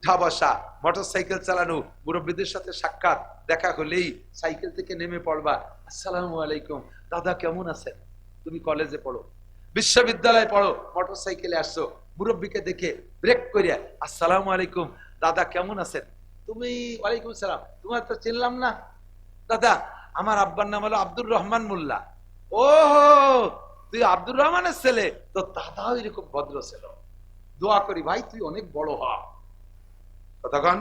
উঠা বসা, মোটরসাইকেল চালানো, মুরব্বীদের সাথে সাক্ষাৎ, দেখা হলেই সাইকেল থেকে নেমে পড়বা, আসসালামু আলাইকুম, দাদা কেমন আছেন? তুমি কলেজে পড়ো, বিশ্ববিদ্যালয়ে পড়ো, মোটরসাইকেলে আসছো, মুরব্বীকে দেখে ব্রেক করিয়া আসসালামু আলাইকুম, দাদা কেমন আছেন? তুমি ওয়ালাইকুম সালাম, তোমার তো চিনলাম না। দাদা আমার আব্বার নাম হলো আব্দুর রহমান মোল্লা। ও তুই আব্দুর রহমানের ছেলে? তো দাদাও এরকম ভদ্র ছিল। দোয়া করি ভাই তুই অনেক বড় হ। কতক্ষণ?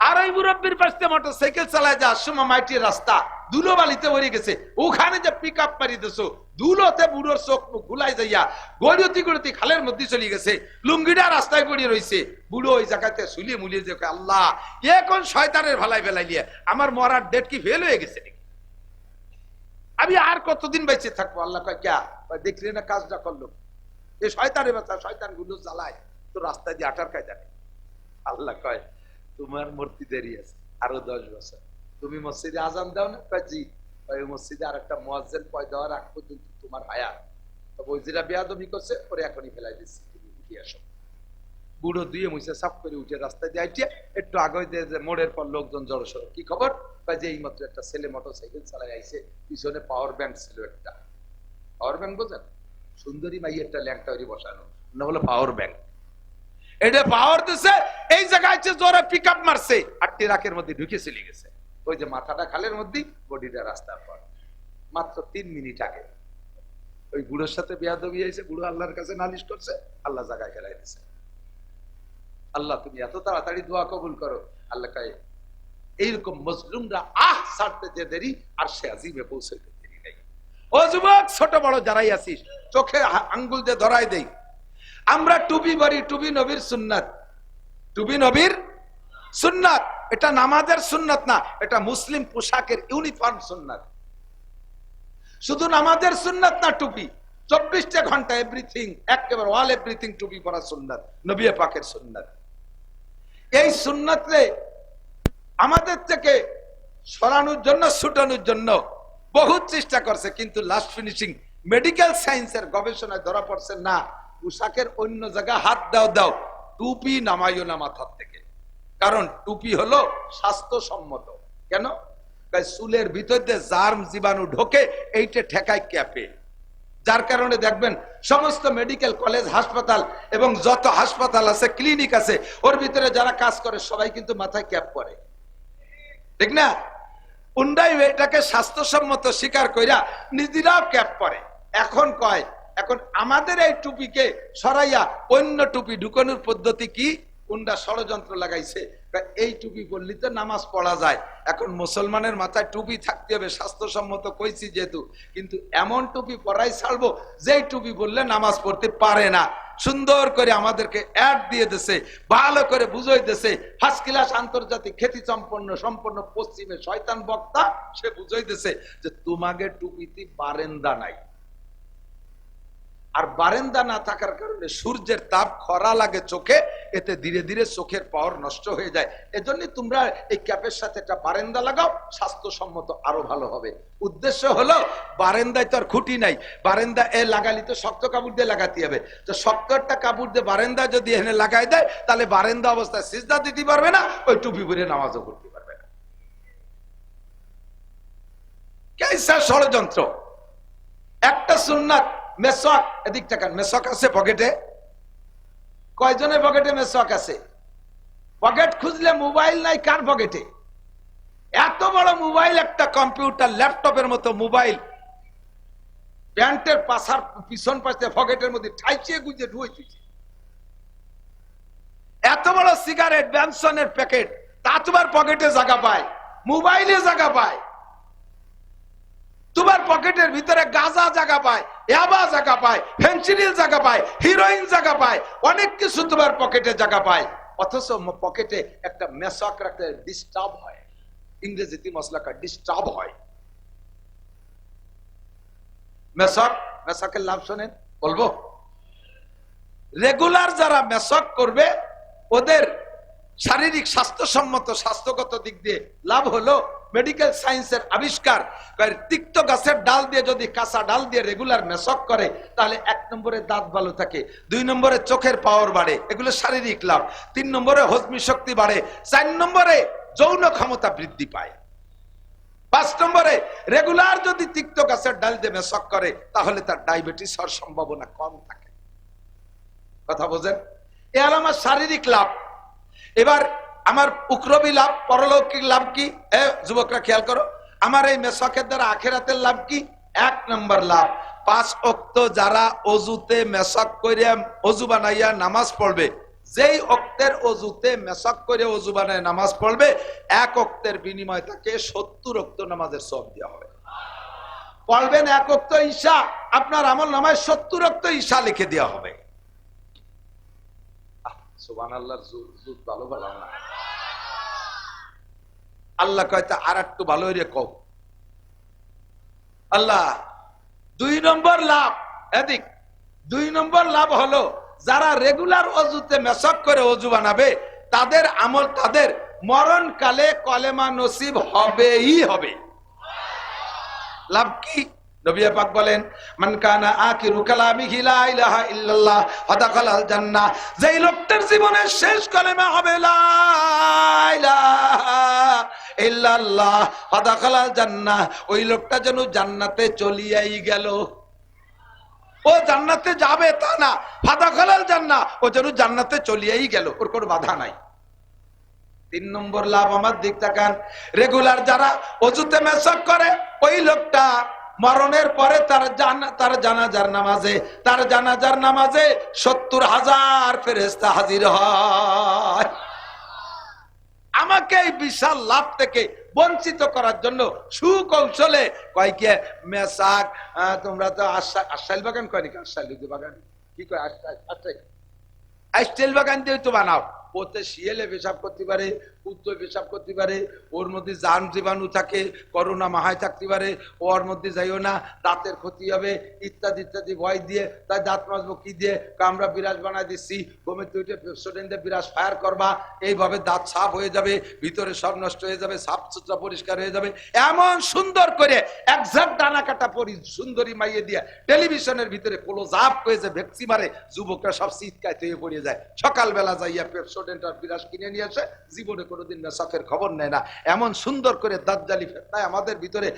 আর ওই মুরব্বীর পাশে মোটরসাইকেল চালায় যাওয়ার সময় মাটির রাস্তা ধুলো বালিতে ভরে গেছে, ওখানে যে পিক আপ মারি দিছো, ধুলোতে বুড়োর চোখ মুখ ঘুলাই যাইয়া গড়িয়তি গড়িয়তি খালের মধ্যে চলে গেছে, লুঙ্গিটা রাস্তায় পড়িয়ে রয়েছে। বুড়ো ওই জায়গাতে শুলিয়ে মুলিয়ে যে আল্লাহ এ কোন শয়তানের ভালাই ফেলাইলিয়া, আমার মরার ডেট কি ফেল হয়ে গেছে নাকি? আমি আর কতদিন বেঁচে থাকবো? আল্লাহ কয় ক্যা, দেখলি না কাজটা করলো, এই শয়তানের বাচ্চা, শয়তান গুলো জ্বালায় তো রাস্তায় দিয়ে আটার কায়দা নেই। আল্লাহ কয় তোমার মূর্তি দেরি আছে আরো 10 বছর। তুমি মসজিদে আজান দাও না? জি। ওই মসজিদে আর একটা মুয়াজ্জিন পয়দা হওয়ার আগ পর্যন্ত তোমার হায়াত। তবে ওই যেটা বেয়াদবি করছে ওরে এখনই ফেলাই দিচ্ছি, তুমি উঠে আসো। বুড়ো দুয়ে মুছে সাফ করে উঠে রাস্তায় দিয়ে আইটিয়া একটু আগে যে মোড়ের পর লোকজন জড়সড়, কি খবর? যে এই মাত্র একটা ছেলে মোটরসাইকেল চালায় আইছে, পিছনে পাওয়ার ব্যাংক ছিল একটা। পাওয়ার ব্যাংক বোঝেন? সুন্দরী মাই একটা ল্যাংটা বসানো, না হলো পাওয়ার ব্যাংক। এটা পাওয়ার দিছে, এই জায়গায় জোরে পিক আপ মারছে আর ট্রাকের মধ্যে ঢুকে চলে গেছে। ওই যে মাথাটা খালের মধ্যে, বডিটা রাস্তার পর। মাত্র 3 মিনিট আগে ওই বুড়োর সাথে বেয়াদবি হয়েছে, বুড়ো আল্লাহর কাছে নালিশ করছে, আল্লাহ জায়গায় ফেলাই দিছে। আল্লাহ তুমি এত তাড়াতাড়ি দোয়া কবুল করো। আল্লাহ কয় এইরকম মজলুমরা ছাড়তে যে দেরি, আর সে আজিমে পৌঁছাইতে দেরি নাই। ও যুবক ছোট বড় যারাই আছিস, চোখে আঙ্গুল দিয়ে ধরাই দেই, আমরা টুপি পরি, টুপি নবীর সুন্নাত। টুপি নবীর সুন্নাত, এটা নামাজের সুন্নাত না, এটা মুসলিম পোশাকের ইউনিফর্ম সুন্নাত। শুধু নামাজের সুন্নাত না টুপি, 24টা ঘন্টা এভরিথিং, একেবারে অল এভরিথিং টুপি পরা সুন্নাত, নবী পাকের সুন্নাত। এই সুন্নাতে আমাদের থেকে সরানোর জন্য, ছুটানোর জন্য বহুত চেষ্টা করছে, কিন্তু লাস্ট ফিনিশিং মেডিকেল সায়েন্সের গবেষণায় ধরা পড়ছে না, পোশাকের অন্য জায়গায় হাত দাও, টুপি নামাইও না মাথার থেকে। কারণ টুপি হলো স্বাস্থ্যসম্মত। কেন? চুলের ভিতর দিয়ে জার্ম জীবাণু ঢোকে, এইটা ঠেকায় ক্যাপে। যার কারণে দেখবেন সমস্ত মেডিকেল কলেজ হাসপাতাল এবং যত হাসপাতাল আছে, ক্লিনিক আছে, ওর ভিতরে যারা কাজ করে সবাই কিন্তু মাথায় ক্যাপ পরে, ঠিক না? উন্ডাই এটাকে স্বাস্থ্যসম্মত স্বীকার কইরা নিজেরাও ক্যাপ পরে। এখন কয়, এখন আমাদের এই টুপিকে সরাইয়া অন্য টুপি ঢুকানোর পদ্ধতি কি? কোনটা ষড়যন্ত্র লাগাইছে, এই টুপি পরলে তো নামাজ পড়া যায়। এখন মুসলমানের মাথায় টুপি থাকতে হবে, স্বাস্থ্যসম্মত কইছি যেহেতু, কিন্তু এমন টুপি পরাই ছাড়বো যেই টুপি বললে নামাজ পড়তে পারে না। সুন্দর করে আমাদেরকে অ্যাড দিয়ে দিছে, ভালো করে বুঝাই দিছে, ফার্স্ট ক্লাস আন্তর্জাতিক খ্যাতি সম্পন্ন পশ্চিমে শয়তান বক্তা, সে বুঝাই দিছে যে তোমাকে টুপিতে বারেন্দা নাই। আর বারেন্দা না থাকার কারণে সূর্যের তাপ খরা লাগে চোখে, এতে ধীরে ধীরে চোখের পাওয়ার নষ্ট হয়ে যায়। এজন্য তোমরা এই ক্যাপের সাথে একটা বারেন্দা লাগাও, স্বাস্থ্যসম্মত আরো ভালো হবে। উদ্দেশ্য হলো বারেন্দায় তো আর খুঁটি নাই, বারেন্দা এ লাগালি তো শক্ত কাপড় দিয়ে লাগাতে হবে। তো শক্ত একটা কাপড় দিয়ে বারেন্দা যদি এখানে লাগাই দেয়, তাহলে বারেন্দা অবস্থায় সিজদা দিতে পারবে না, ওই টুপি পরে নামাজও করতে পারবে না। কেসা ষড়যন্ত্র। একটা সুন্নাত মেসওয়াক, এদিক টাকান, মেসওয়াক আছে পকেটে? কয়জনের পকেটে মেসওয়াক আছে? পকেট খুঁজলে মোবাইল নাই কার পকেটে? এত বড় মোবাইল, একটা কম্পিউটার ল্যাপটপের মতো মোবাইল প্যান্টের পাশার পিছন পাশে পকেটের মধ্যে ঠাইচিয়ে গুজে ঢুয়ে দিয়েছে। এত বড় সিগারেট ব্যানসনের প্যাকেট, তা তোমার পকেটে জায়গা পায়, মোবাইলে জায়গা পায়, তোমার পকেটের ভিতরে গাঁজা জায়গা পায়, ইয়াবা জায়গা পায়, ফেন্সিডিল জায়গা পায়, হিরোইন জায়গা পায়, অনেক কিছু তোমার পকেটে জায়গা পায়। অথচ পকেটে একটা মেসওয়াক রাখতে ডিস্টার্ব হয়, ইংরেজিতে মশলা কা ডিস্টার্ব হয়। মেসওয়াকের লাভ শোনেন, বলবো। রেগুলার যারা মেসওয়াক করবে ওদের শারীরিক স্বাস্থ্যসম্মত স্বাস্থ্যগত দিক দিয়ে লাভ হলো মেডিকেল সায়েন্সের আবিষ্কার, তিক্ত গাছের ডাল দিয়ে যদি কাঁচা ডাল দিয়ে রেগুলার মেসক করে তাহলে 1 নম্বরে দাঁত ভালো থাকে, 2 নম্বরে চোখের পাওয়ার বাড়ে, এগুলো শারীরিক লাভ, 3 নম্বরে হজমি শক্তি বাড়ে, 4 নম্বরে যৌন ক্ষমতা বৃদ্ধি পায়, 5 নম্বরে রেগুলার যদি তিক্ত গাছের ডাল দিয়ে মেসক করে তাহলে তার ডায়াবেটিস হওয়ার সম্ভাবনা কম থাকে। কথা বোঝেন? এ হলো আমার শারীরিক লাভ। এবার আমার উকরবি লাভ, পরলৌকিক লাভ কি? যুবকরা খেয়াল করো, আমার এই মেসকের দ্বারা আখিরাতের লাভ কি? 1 নম্বর লাভ, 5 ওয়াক্ত যারা অজুতে মেসক করে অজু বানাইয়া নামাজ পড়বে, যেই ওয়াক্তের অজুতে মেসক করে অজু বানায় নামাজ পড়বে, 1 ওয়াক্তের বিনিময়ে তাকে 70 ওয়াক্ত নামাজের সওয়াব দেওয়া হবে। পড়বেন 1 ওয়াক্ত ঈশা, আপনার আমল নামায় 70 ওয়াক্ত ঈশা লিখে দেওয়া হবে। সুবহানাল্লাহর জুত ভালো বলা না। আল্লাহ কয়টা আর একটু ভালো হইরে কও। আল্লাহ 2 নম্বর লাভ, এদিক 2 নম্বর লাভ হলো যারা রেগুলার অজুতে মেসক করে অজু বানাবে তাদের আমল তাদের মরণকালে কলেমা নসিব হবেই হবে। লাভ কি? নবী পাক বলেন, মান কানা আখিরু কালামিহি লা ইলাহা ইল্লাল্লাহ ফাদাখালাল জান্নাহ, যেই লোকটার জীবনের শেষ কালেমা হবে লা ইলাহা ইল্লাল্লাহ ফাদাখালাল জান্নাহ, ওই লোকটা যেন জান্নাতে চলিয়াই গেল। ও জান্নাতে যাবে তা না, ফাদাখালাল জান্নাহ, ও যেন জান্নাতে চলিয়াই গেল, ওর কোনো বাধা নাই। 3 নম্বর লাভ আমার দিক তাকান, রেগুলার যারা অজুতে মেসক করে ওই লোকটা মরণের পরে তার জানাজার নামাজে 70,000 ফেরেশতা হাজির হয়। আমাকে এই বিশাল লাভ থেকে বঞ্চিত করার জন্য সুকৌশলে কয় কি মেসাক, তোমরা তো আশাইল বাগান কয় নাকি, আশাইল বাগান কি কয়, আশাইল বাগান দিয়ে তো বানাও, ওতে শিয়ালে পেশাব করতে পারে, কুত্তে পেশাব করতে পারে, ওর মধ্যে জার্ম জীবাণু থাকে, করোনা মাহায় থাকতে পারে, ওর মধ্যে যাইও না, দাঁতের ক্ষতি হবে ইত্যাদি ইত্যাদি ভয় দিয়ে তাই দাঁত মাজবো কি দিয়ে, আমরা বিরাজ বানাই দিচ্ছি, ঘুমের তুইটে পেপসোডেন্ট দিয়ে বিরাজ ফায়ার করবা, এইভাবে দাঁত সাফ হয়ে যাবে, ভিতরে সব নষ্ট হয়ে যাবে, সাফ সুতরা পরিষ্কার হয়ে যাবে, এমন সুন্দর করে একজাক্ট ডানা কাটা পরি সুন্দরী মাইয়ে দিয়ে টেলিভিশনের ভিতরে ক্লোজ আপ করে যে ভেক্সি মারে, যুবকরা সব শীতকায় তৈরি পড়ে যায়, সকালবেলা যাইয়া পেপসোডেন্ট আর বিরাজ কিনে নিয়ে আসে, জীবনে কোনোদিন মেসকের খবর নেয় না। এমন সুন্দর করে দাজ্জালি ফেতনায় আমাদের ভিতরে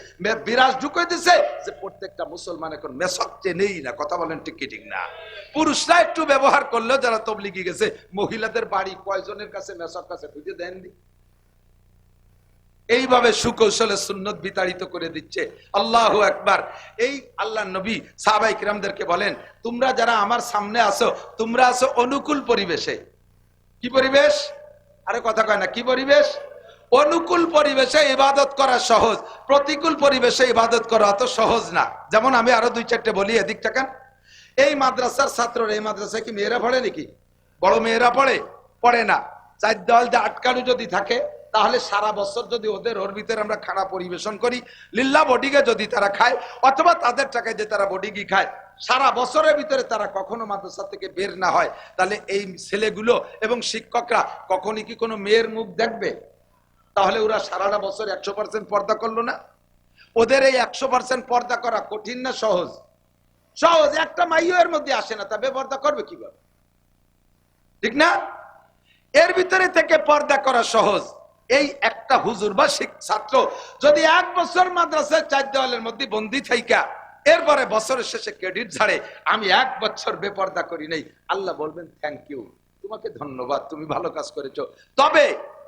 বিরাজ ঢুকে দিছে যে প্রত্যেকটা মুসলমান এখন মেসক চেনেই না। কথা বলেন ঠিক কি ঠিক না? পুরুষরা একটু ব্যবহার করলেও যারা তবলিগি গেছে, মহিলাদের বাড়ি কয়জনের কাছে মেসক কাছে খুঁজে দেননি। এইভাবে সুকৌশলে সুন্নত বিতাড়িত করে দিচ্ছে। আল্লাহু আকবার। এই আল্লাহ নবী সাহাবায়ে কিরামদেরকে বলেন, তোমরা যারা আমার সামনে আসো, তোমরা আসো অনুকূল পরিবেশে। কি পরিবেশ? আরে কথা কয় না, কি পরিবেশ? অনুকূল পরিবেশে ইবাদত করা সহজ, প্রতিকূল পরিবেশে ইবাদত করা অত সহজ না। যেমন আমি আরো 2-4টে বলি, এদিক তাকান। এই মাদ্রাসার ছাত্ররা, এই মাদ্রাসায় কি মেয়েরা পড়ে নাকি? বড় মেয়েরা পড়ে না। 4 দেওয়াল দিয়ে আটকানো যদি থাকে তাহলে সারা বছর যদি ওর ভিতরে আমরা খানা পরিবেশন করি, লিল্লা বডিগে যদি তারা খায় অথবা তাদের টাকায় যে তারা বডিগি খায়, সারা বছরের ভিতরে তারা কখনো মাদ্রাসা থেকে বের না হয়, তাহলে এই ছেলেগুলো এবং শিক্ষকরা কখনই কি কোনো মেয়ের মুখ দেখবে? তাহলে ওরা সারাটা বছর 100% পর্দা করলো না? ওদের এই 100% পর্দা করা কঠিন না সহজ? সহজ। একটা মাইও এর মধ্যে আসে না, তবে পর্দা করবে কিভাবে? ঠিক না? এর ভিতরে থেকে পর্দা করা সহজ। এই একটা হুজুর বা ছাত্র যদি 1 বছর মাদ্রাসায় 4 দেওয়ালের মধ্যে বন্দী থাইকা এরপরে বছরের শেষে ক্রেডিট ঝাড়ে, আমি 1 বছর বেপর্দা করি নাই, আল্লাহ বলবেন থ্যাংক ইউ, তোমাকে ধন্যবাদ, তুমি ভালো কাজ করেছো। তবে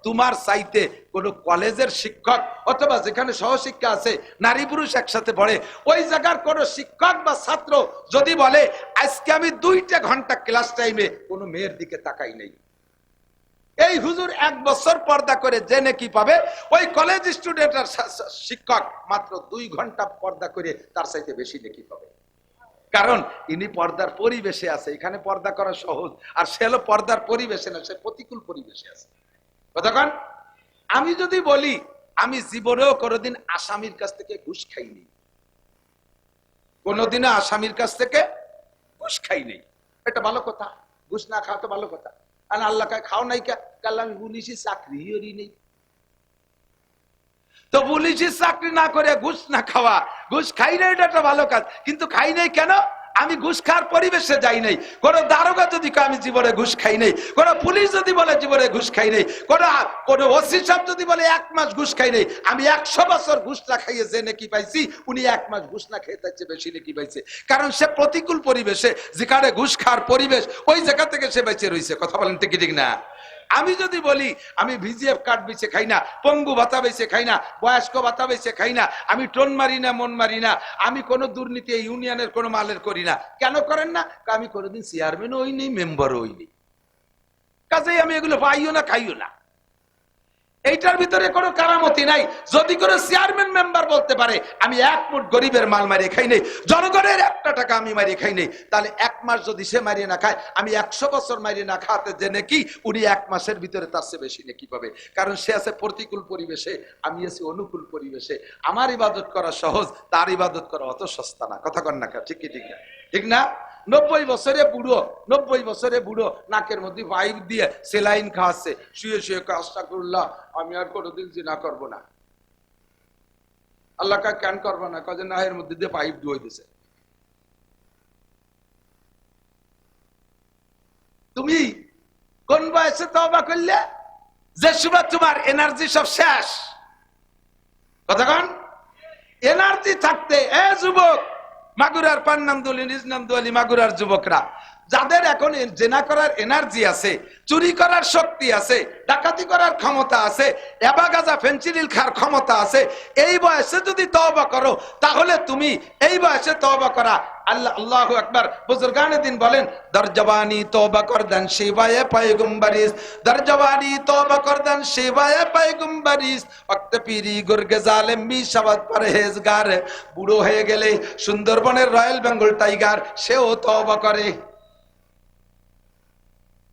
তোমার চাইতে কোন কলেজের শিক্ষক অথবা যেখানে সহশিক্ষা আছে, নারী পুরুষ একসাথে পড়ে, ওই জায়গার কোন শিক্ষক বা ছাত্র যদি বলে আজকে আমি 2টা ঘন্টা ক্লাস টাইমে কোনো মেয়ের দিকে তাকাই নাই, এই হুজুর 1 বছর পর্দা করে জেনে কি পাবে? ওই কলেজ স্টুডেন্ট আর শিক্ষক মাত্র 2 ঘন্টা পর্দা করে তার চাইতে বেশি নেকি পাবে। কারণ ইনি পর্দার পরিবেশে আছে, এখানে পর্দা করা সহজ, আর সে হলো পর্দার পরিবেশে না, সে প্রতিকূল পরিবেশে আছে। কতক্ষণ? আমি যদি বলি আমি জীবনেও কোনোদিন আসামির কাছ থেকে ঘুষ খাইনি, কোনোদিনও আসামির কাছ থেকে ঘুষ খাইনি, এটা ভালো কথা। ঘুষ না খাওয়া তো ভালো কথা। আল্লাহ খাও নাই, আমি পুলিশি চাকরি নেই। তো পুলিশের চাকরি না করে ঘুষ না খাওয়া, ঘুষ খাই না এটা একটা ভালো কাজ, কিন্তু খাই নাই কেন? আমি ঘুষ খাওয়ার পরিবেশে যাই নাই। কোন দারোগা যদি আমি জীবনে ঘুষ খাই নাই, কোন পুলিশ যদি বলে জীবনে ঘুষ খাই নাই, কোন ওসি সাহেব যদি বলে 1 মাস ঘুষ খাই নাই, আমি 100 বছর ঘুষ না খাইয়ে যে নাকি পাইছি, উনি 1 মাস ঘুষ না খেয়ে তার চেয়ে বেশি নাকি পাইছে। কারণ সে প্রতিকূল পরিবেশে, যেখানে ঘুষ খাওয়ার পরিবেশ, ওই জায়গা থেকে সে বেঁচে রয়েছে। কথা বলেন ঠিক ঠিক না? আমি যদি বলি আমি ভিজিএফ কার্ড বেঁচে খাই না, পঙ্গু ভাতা বেঁচে খাই না, বয়স্ক ভাতা বেঁচে খাই না, আমি টোন মারি না, মন মারি না, আমি কোনো দুর্নীতি ইউনিয়নের কোনো মালের করি না, কেন করেন না? আমি কোনোদিন চেয়ারম্যানও হইনি, মেম্বারও হইনি, কাজেই আমি এগুলো পাইও না, খাইও না। এইটার ভিতরে কোনো কারামতি নাই। যদি কোনো চেয়ারম্যান মেম্বার বলতে পারে আমি 1 মুঠ গরিবের মাল মারিয়ে খাই নাই, জনগণের 1 টাকা আমি মারিয়ে খাই নাই, তাহলে 1 মাস যদি সে মারিয়ে না খায়, আমি 100 বছর মারিয়ে না খাওয়াতে যে নাকি, উনি 1 মাসের ভিতরে তার চেয়ে বেশি নাকি পাবে। কারণ সে আছে প্রতিকূল পরিবেশে, আমি আছি অনুকূল পরিবেশে। আমার ইবাদত করা সহজ, তার ইবাদত করা অত সস্তা না। কথা কন না? ঠিক কি ঠিক না? ঠিক না? 90 বছরে বুড়ো, 90 বছরে বুড়ো নাকের মধ্যে পাইপ দিয়ে সেলাইন খাওয়াচ্ছে, শুয়ে শুয়ে কাজটা করলাম, আমি আর কোনোদিন জিনা করবো না। আল্লাহ কা কেন করবো না? কাজে নাহের মধ্যে দিয়ে পাইপ ধুয়ে দিছে। তুমি কোন বয়সে তওবা করলে? যে সময় তোমার এনার্জি সব শেষ। কথা কন? এনার্জি থাকতে, এ যুবক, মাগুরার পান্নামদুলি, নিজনামদুলি মাগুরার যুবকরা, যাদের এখন জেনা করার এনার্জি আছে, চুরি করার শক্তি আছে, ডাকাতি করার ক্ষমতা আছে, এবাগাজা ফেন্সিডিল খাওয়ার ক্ষমতা আছে, এই বয়সে যদি তওবা করো, তাহলে তুমি এই বয়সে তওবা করা। আল্লাহ আল্লাহু আকবার। বুজুর্গানে দিন বলেন, দরজবানি তওবা করদান শিবায়ে পয়গম্বরিস, দরজবানি তওবা করদান শিবায়ে পয়গম্বরিস, ওয়াক্ত পীরি গুরগে জালেম বি শাবাত পরহেজগার। বুড়ো হয়ে গেলে সুন্দরবনের রয়্যাল বেঙ্গল টাইগার সেও তওবা করে।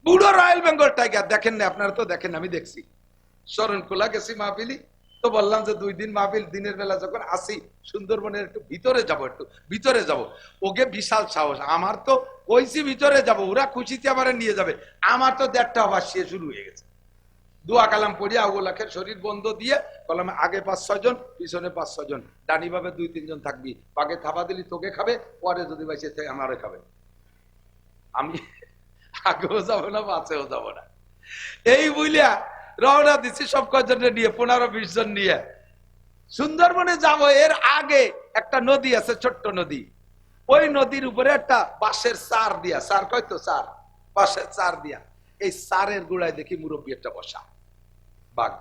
বুড়ো রয়্যাল বেঙ্গল টাইগার দেখেন না? আপনারা তো দেখেন, আমি দেখছি। শরণখোলা গেছি মাহফিলি, তো বললাম যে 2 দিন মাহফিল, দিনের বেলা যখন আসি সুন্দরবনের একটু ভিতরে যাব, একটু ভিতরে যাব। ওকে বিশাল সাহস, আমার তো কইছি ভিতরে যাব, ওরা খুশিতে আবার নিয়ে যাবে, আমার তো 1.5টা বাসিয়ে শুরু হয়ে গেছে। দোয়া কালাম পড়িয়া ওগুলাখের শরীর বন্ধ দিয়ে কলামে আগে 5-6 জন, পিছনে 5-6 জন, ডানি ভাবে 2-3 জন থাকবি, পাকে থাবা দিলি তোকে খাবে, পরে যদি বাইসে থাকে আমারে খাবে। আমি আগেও যাবো না, পাশেও যাবো না, এই বুঝলিয়া রওনা দিচ্ছি সব কজনের নিয়ে, 15-20 জন নিয়ে সুন্দরবনে যাব। এর আগে একটা নদী আছে, ছোট্ট নদী, ওই নদীর উপরে একটা বাঁশের চার দিয়া, চার কয়তো চার, বাঁশের চার দিয়া, এই চারের গোড়ায় দেখি মুরব্বী একটা বসা, বাঘ,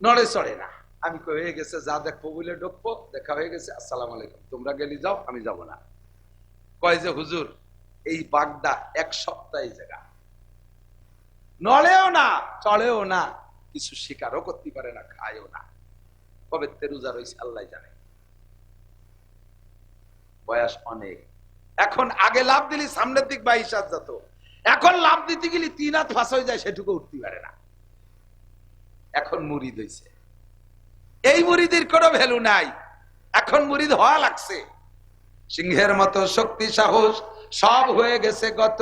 নড়ে চড়ে না। আমি হয়ে গেছে, যা দেখবো বলে ঢুকবো, দেখা হয়ে গেছে, আসসালামু আলাইকুম, তোমরা গেলি যাও, আমি যাব না। কয় যে হুজুর, এই বাগদা 1 সপ্তাহ জায়গা, নড়েও না, চড়েও না, কিছু শিকারও করতে পারে না, খায়ও না, কবে রোজা রয়েছে আল্লাহ জানে, বয়স অনেক। এখন আগে লাভ দিলি সামনের দিক 22 হাত যেত, এখন লাভ দিতে গেলে 3 হাত ফাঁস হয়ে যায়, সেটুকু উঠতে পারে না। এখন মুরিদ হয়েছে, এই মুরিদের কোনো ভ্যালু নাই, এখন মুরিদ হওয়া লাগছে। সিংহের মতো শক্তি সাহস সব হয়ে গেছে গত,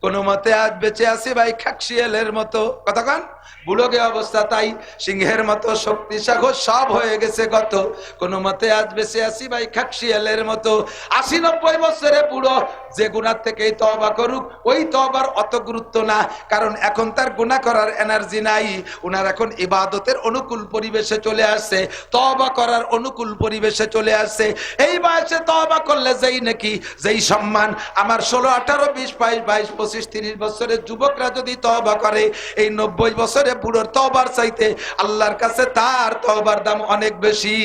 কোন মতে আজ বেঁচে আছি ভাই খাকশিয়ালের মতো। কতক্ষণ বুড়োগে অবস্থা তাই, সিংহের মতো শক্তি সাহস সব হয়ে গেছে গত, কোন মতে আজ বেঁচে আছি ভাই খাকশিয়ালের মতো। 80-90 বছরে বুড়ো যে গুনাহ থেকেই তওবা করুক, ওই তওবার অত গুরুত্ব না, কারণ এখন তার গুনাহ করার এনার্জি নাই। উনার এখন ইবাদতের অনুকূল পরিবেশে চলে আসছে, তওবা করার অনুকূল পরিবেশে চলে আসছে। এই বয়সে তওবা করলে যেই সম্মান আমার 16, 18, 20, 22, 22, 25, 30 বছরের যুবকরা যদি তওবা করে, এই 90 বছরে বুড়োর তওবার চাইতে আল্লাহর কাছে তার তওবার দাম অনেক বেশি।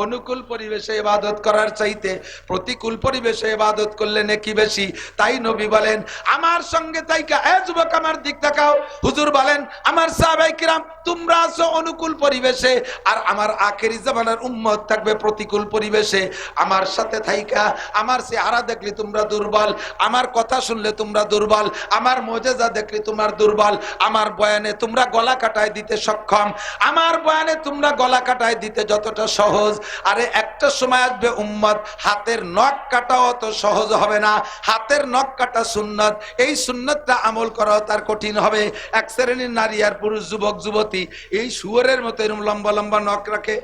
অনুকূল পরিবেশে ইবাদত করার চাইতে প্রতিকূল পরিবেশে ইবাদত করলে নেকি বেশি। তাই নবী বলেন, আমার সঙ্গে তাইকা, এ যুবক আমার দিক তাকাও, হুজুর বলেন আমার সাহাবায়ে কিরাম তোমরা আছো অনুকূল পরিবেশে, আর আমার আখেরি জামানার উম্মত থাকবে প্রতিকূল পরিবেশে। আমার সাথে থাইকা আমার চেহারা দেখলে তোমরা দুর্বল, আমার কথা শুনলে তোমরা দুর্বল, আমার মুজিজা দেখলে তোমরা দুর্বল, আমার বয়ানে তোমরা গলা কাটায় দিতে সক্ষম, আমার বয়ানে তোমরা গলা কাটায় দিতে যতটা সহজ, আরে একটা সময় আসবে উম্মত হাতের নখ কাটাও তো সহজ হবে না। হাতের নখ কাটা সুন্নত, এই সুন্নতটা আমল করাও তার কঠিন হবে। এক শ্রেণীর নারী আর পুরুষ, যুবক যুবতী এই শুয়োরের মতো এরকম লম্বা লম্বা নখ রাখে,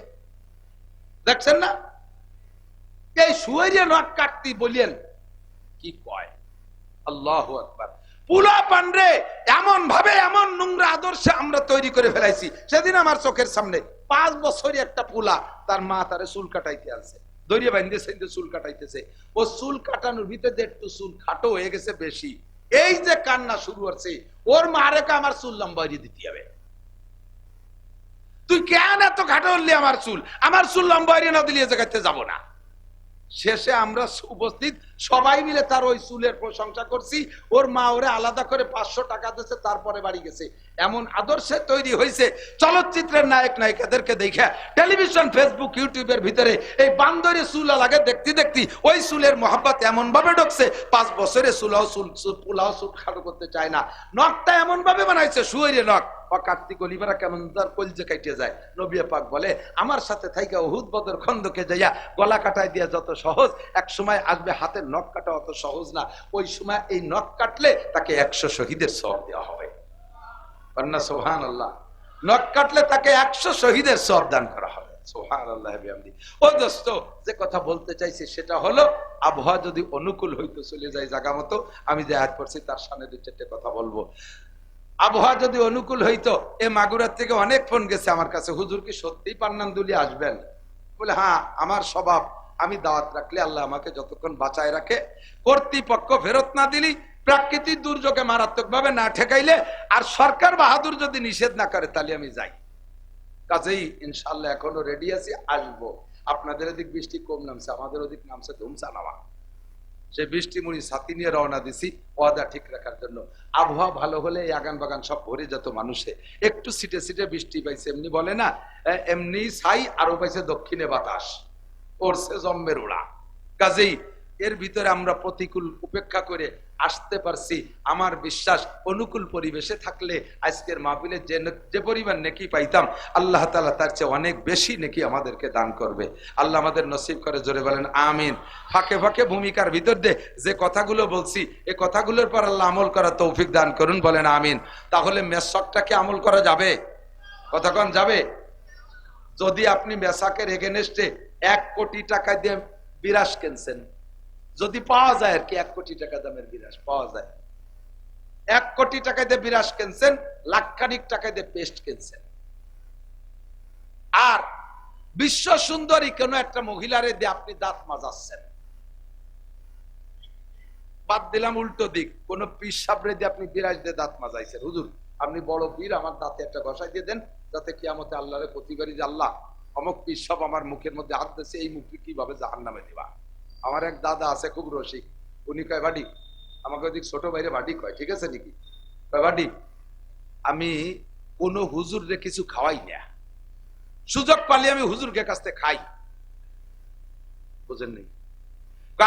দেখছেন না? এই শুয়োরে নখ কাটতে বলিয়েন কি কয়, আল্লাহু আকবার। পুলা পান্ডে এমন ভাবে এমন নোংরা আদর্শে আমরা তৈরি করে ফেলাইছি। সেদিন আমার চোখের সামনে 5 বছরই একটা পুলা, তার মা তারে চুল কাটাইতে আছে, দড়িয়ে বাঁধতেছে, চুল কাটাইতেছে। ও চুল কাটানোর ভিতরে একটু চুল খাটো হয়ে গেছে বেশি, এই যে কান্না শুরু হচ্ছে, ওর মা রেখে আমার চুল লম্বা দিতে হবে। তুই কেন এত খাটো হলি আমার চুল লম্বা না দিলে জায়গাতে যাবো না। শেষে আমরা উপস্থিত সবাই মিলে তার ওই চুলের প্রশংসা করছি। ওর মা ওরে আলাদা করে 500 টাকা দিয়েছে, তারপরে বাড়ি গেছে। এমন আদর্শে তৈরি হয়েছে, চলচ্চিত্রের নায়ক নায়িকাদেরকে দেখে টেলিভিশন, ফেসবুক, ইউটিউবের ভিতরে এই বান্দরে চুল লাগে দেখতে দেখতে ওই চুলের মহব্বত এমন ভাবে ঢুকছে, 5 বছরে পুলাও চুল খাটো করতে চায় না। নখটা এমন ভাবে বানাইছে শুয়োরে নখ, কার্তিক অলিভারা কেমন তার কলজে কাটিয়ে যায়। নবী পাক বলে, আমার সাথে থাইকা উহুদ বদর খন্দকে যাইয়া গলা কাটাই দিয়া যত সহজ, এক সময় আসবে হাতের নখ কাটা অত সহজ না। ওই সময় এই নখ কাটলে তাকে 100 শহীদের সওয়াব দেওয়া হবে। সুবহানাল্লাহ। নখ কাটলে তাকে 100 শহীদের সওয়াব দান করা হবে। সুবহানাল্লাহ বিহামদি। ও দোস্ত, যে কথা বলতে চাইছি সেটা হলো, আবহাওয়া যদি অনুকূল হইতো চলে যায় জায়গা মতো, আমি যে আয়াত পড়ছি তার সামনে 2-4টে কথা বলবো। আবহাওয়া যদি অনুকূল হইতো, এ মাগুরার থেকে অনেক ফোন গেছে আমার কাছে, হুজুর কি সত্যিই পান্নানদুলি আসবেন? বলে হ্যাঁ, আমার স্বভাব, আমি দাওয়াত রাখলে আল্লাহ আমাকে যতক্ষণ বাঁচায় রাখে, কর্তৃপক্ষ ফেরত না দিলি, প্রাকৃতিক দুর্যোগে মারাত্মক ভাবে না ঠেকাইলে, আর সরকার বাহাদুর যদি নিষেধ না করে, তাহলে আমি যাই। কাজেই ইনশাআল্লাহ এখনো রেডি আছি, আসবো। আপনাদের ওদিক বৃষ্টি কম নামছে, আমাদের ওদিক নামছে ধুমসা নামা। সে বৃষ্টি মুড়ি ছাতি নিয়ে রওনা দিছি ওয়াদা ঠিক রাখার জন্য। আবহাওয়া ভালো হলে এই আগান বাগান সব ভরে যেত মানুষে। একটু সিটে সিটে বৃষ্টি পাইছে, এমনি বলে না, এমনি ছাই, আরো পাইছে দক্ষিণে বাতাস, পড়ছে জম্মের ওড়া। কাজেই এর ভিতরে আমরা প্রতিকূল উপেক্ষা করে আসতে পারছি। আমার বিশ্বাস অনুকূল পরিবেশে থাকলে আজকের মাহফিলে যে পরিমাণ নেকি পাইতাম, আল্লাহ তাআলা তার চেয়ে অনেক বেশি নেকি আমাদেরকে দান করবে। আল্লাহ আমাদের নসিব করে, জোরে বলেন আমিন। ফাঁকে ফাঁকে ভূমিকার ভিতর দিয়ে যে কথাগুলো বলছি, এই কথাগুলোর পর আল্লাহ আমল করার তৌফিক দান করুন, বলেন আমিন। তাহলে মেসকটাকে আমল করা যাবে? কতক্ষণ যাবে? যদি আপনি মেসাকের এগেনস্টে 1 কোটি টাকা দিয়ে বিরাস কিনছেন, যদি পাওয়া যায় আর কি, 1 কোটি টাকা দামের বিরাস পাওয়া যায়, 1 কোটি টাকা দিয়ে বিরাস কিনছেন, লাখখানিক টাকা দিয়ে পেস্ট কিনছেন, আর বিশ্ব সুন্দরী কোন একটা মহিলারে দিয়ে আপনি দাঁত মাজাচ্ছেন, বাদ দিলাম উল্টো দিক, কোন পীর সাবরে দিয়ে আপনি বিরাস দিয়ে দাঁত মাজাইছেন, হুজুর আপনি বড় পীর, আমার দাঁতে একটা ঘষাই দিয়ে দেন, যাতে কিয়ামতে আল্লাহরে প্রতিবারই যে আল্লাহ অমুক পীর সব আমার মুখের মধ্যে হাত দিয়েছে, এই মুখকে কিভাবে জাহান্নামে দিবা। আমার এক দাদা আছে খুব রসিক, উনি কয় ভাডি, আমাকে ওদিক ছোট ভাইরে ভাডি কয়, ঠিক আছে নাকি? কয় ভাডি, আমি কোন হুজুররে কিছু খাওয়াই না, সুযোগ পালি আমি হুজুরকে কাছ থেকে খাই। বুঝেন নি?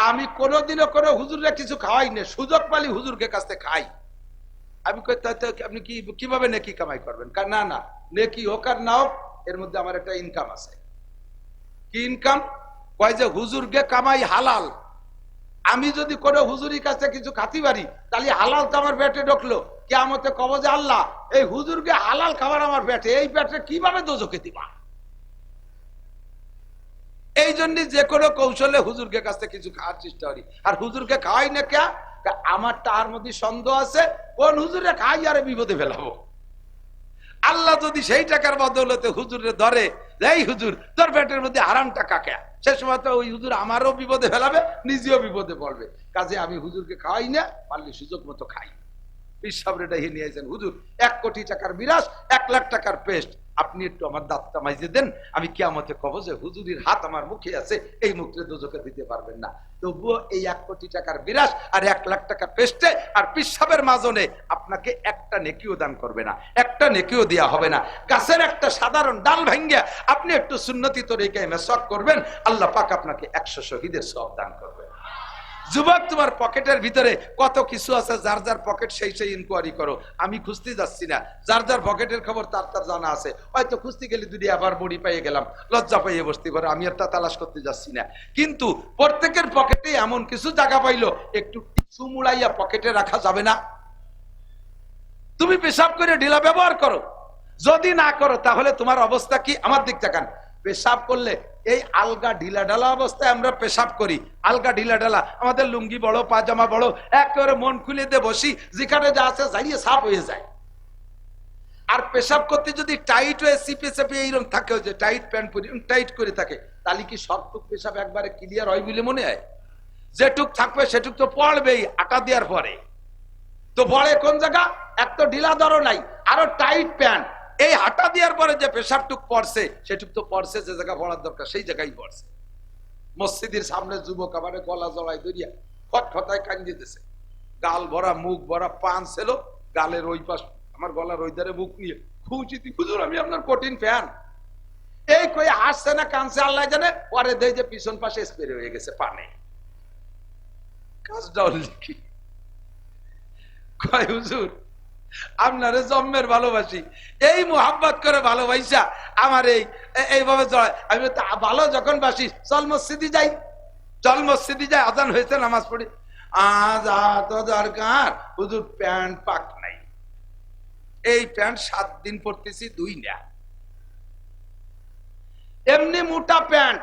আমি কোনোদিনও কোনো হুজুররে কিছু খাওয়াই না, সুযোগ পালি হুজুরকে কাছ থেকে খাই। আমি কই আপনি কিভাবে নেকি কামাই করবেন? না না, নেকি হোক আর না হোক, এর মধ্যে আমার একটা ইনকাম আছে। কি ইনকাম? কয় যে হুজুরকে কামাই হালাল, আমি যদি কোনো হুজুরির কাছে কিছু খাতি পারি, তাহলে হালাল তো আমার পেটে ঢুকলো, কিয়ামতে কব যে আল্লাহ এই হুজুরকে হালাল খাবার আমার পেটে, এই পেটে কিভাবে দোজখে দিবা। এই জন্য যে কোনো কৌশলে হুজুরকে কাছ থেকে কিছু খাওয়ার চেষ্টা করি। আর হুজুরকে খাওয়াই না কে? আমার তার মধ্যে সন্দেহ আছে, কোন হুজুরে খাই আরে বিপদে ফেলাবো। আল্লাহ যদি সেই টাকার বদৌলতে হুজুরে ধরে, এই হুজুর তোর পেটের মধ্যে হারাম টাকা কে, সে সময় তো ওই হুজুর আমারও বিপদে ফেলাবে, নিজেও বিপদে পড়বে। কাজে আমি হুজুরকে খাওয়াই না, পারলে সুযোগ মতো খাই। পীর সাহেব রেডি নিয়ে আসেন, হুজুর 1 কোটি টাকার বিরাস, 1 লাখ টাকার পেস্ট, আপনি একটু আমার দাঁতটা মাইজে দেন, আমি কিয়ামতে কব যে হুজুরির হাত আমার মুখে আছে, এই মুখে দোজখে দিতে পারবেন না। তবুও এই 1 কোটি টাকার বিরাস আর 1 লাখ টাকার পেস্টে আর পীর সাহেবের মাজনে আপনাকে একটা নেকিও দান করবে না, একটা নেকিও দেয়া হবে না। গাছের একটা সাধারণ ডাল ভাঙ্গিয়া আপনি একটু সুন্নতি তরিকায় মেসওয়াক করবেন, আল্লাহ পাক আপনাকে 100 শহীদের সওয়াব দান করবেন। যুবক, তোমার পকেটের ভিতরে কত কিছু আছে, যার যার পকেট সেই সেই ইনকোয়ারি করো। আমি খুঁজতে যাচ্ছি না, যার যার পকেটের খবর তার তার জানা আছে। হয়তো খুঁজতে গেলে দুটি আবার বড়ি পাইয়ে গেলাম, লজ্জা পাইয়ে বসতে পারো, আমি আর তা তালাশ করতে যাচ্ছি না। কিন্তু প্রত্যেকের পকেটে এমন কিছু জায়গা পাইলো, একটু টিস্যু মুড়াইয়া পকেটে রাখা যাবে না? তুমি পেশাব করে ঢিলা ব্যবহার করো, যদি না করো তাহলে তোমার অবস্থা কি? আমার দিক তাকান। পেশাব করলে এই আলগা ঢিলা ঢালা অবস্থায় আমরা পেশাব করি, আলগা ঢিলা ঢালা, আমাদের লুঙ্গি বড়, পাজামা বড়, একেবারে মন খুলে দিয়ে বসি, যেখানে যা আছে যাইয়ে সাফ হয়ে যায়। আর পেশাব করতে যদি টাইট হয়ে চিপে চেপে এইরকম থাকে, যে টাইট প্যান্ট পরি টাইট করে থাকে, তাহলে কি সবটুক পেশাব একবারে ক্লিয়ার হয় বলে মনে হয়? যেটুক থাকবে সেটুক তো পড়বেই আটা দেওয়ার পরে। তো বড়ে কোন জায়গা? এক তো ঢিলা ধরো নাই, আরো টাইট প্যান্ট, এই হাঁটা দেওয়ার পরে যে পেশাবটুক পড়ছে সেটুক তো পড়ছে, যে জায়গা পড়ার দরকার সেই জায়গায় পড়ছে। মসজিদের সামনে যুবক আবার গলা জড়াই ধরিয়া খটখটায় কান্দি দিতেছে, গাল ভরা মুখ ভরা পান ছিল, গালের ওই পাশ আমার গলার ওই ধারে মুখ নিয়ে খুঁজিতি, হুজুর আমি আপনার কঠিন ফ্যান। এই কই হাসছে না কানছে আল্লাহ জানে, পরে দেই যে পিছন পাশে স্প্রে হয়ে গেছে পানে। কাজটা হল কি? কয় হুজুর আপনারে জন্মের ভালোবাসি, এই মোহাব্বত করে ভালোবাসা আমার এইভাবে জড়ায়। আমি ভালো যখন বাসি, চল মসজিদে যাই, চল মসজিদে যাই, আজান হয়েছে নামাজ পড়ি। আজ তো দরকার হুজুর প্যান্ট পাক নাই, এই প্যান্ট 7 দিন পরতেছি, 2 না, এমনি মোটা প্যান্ট,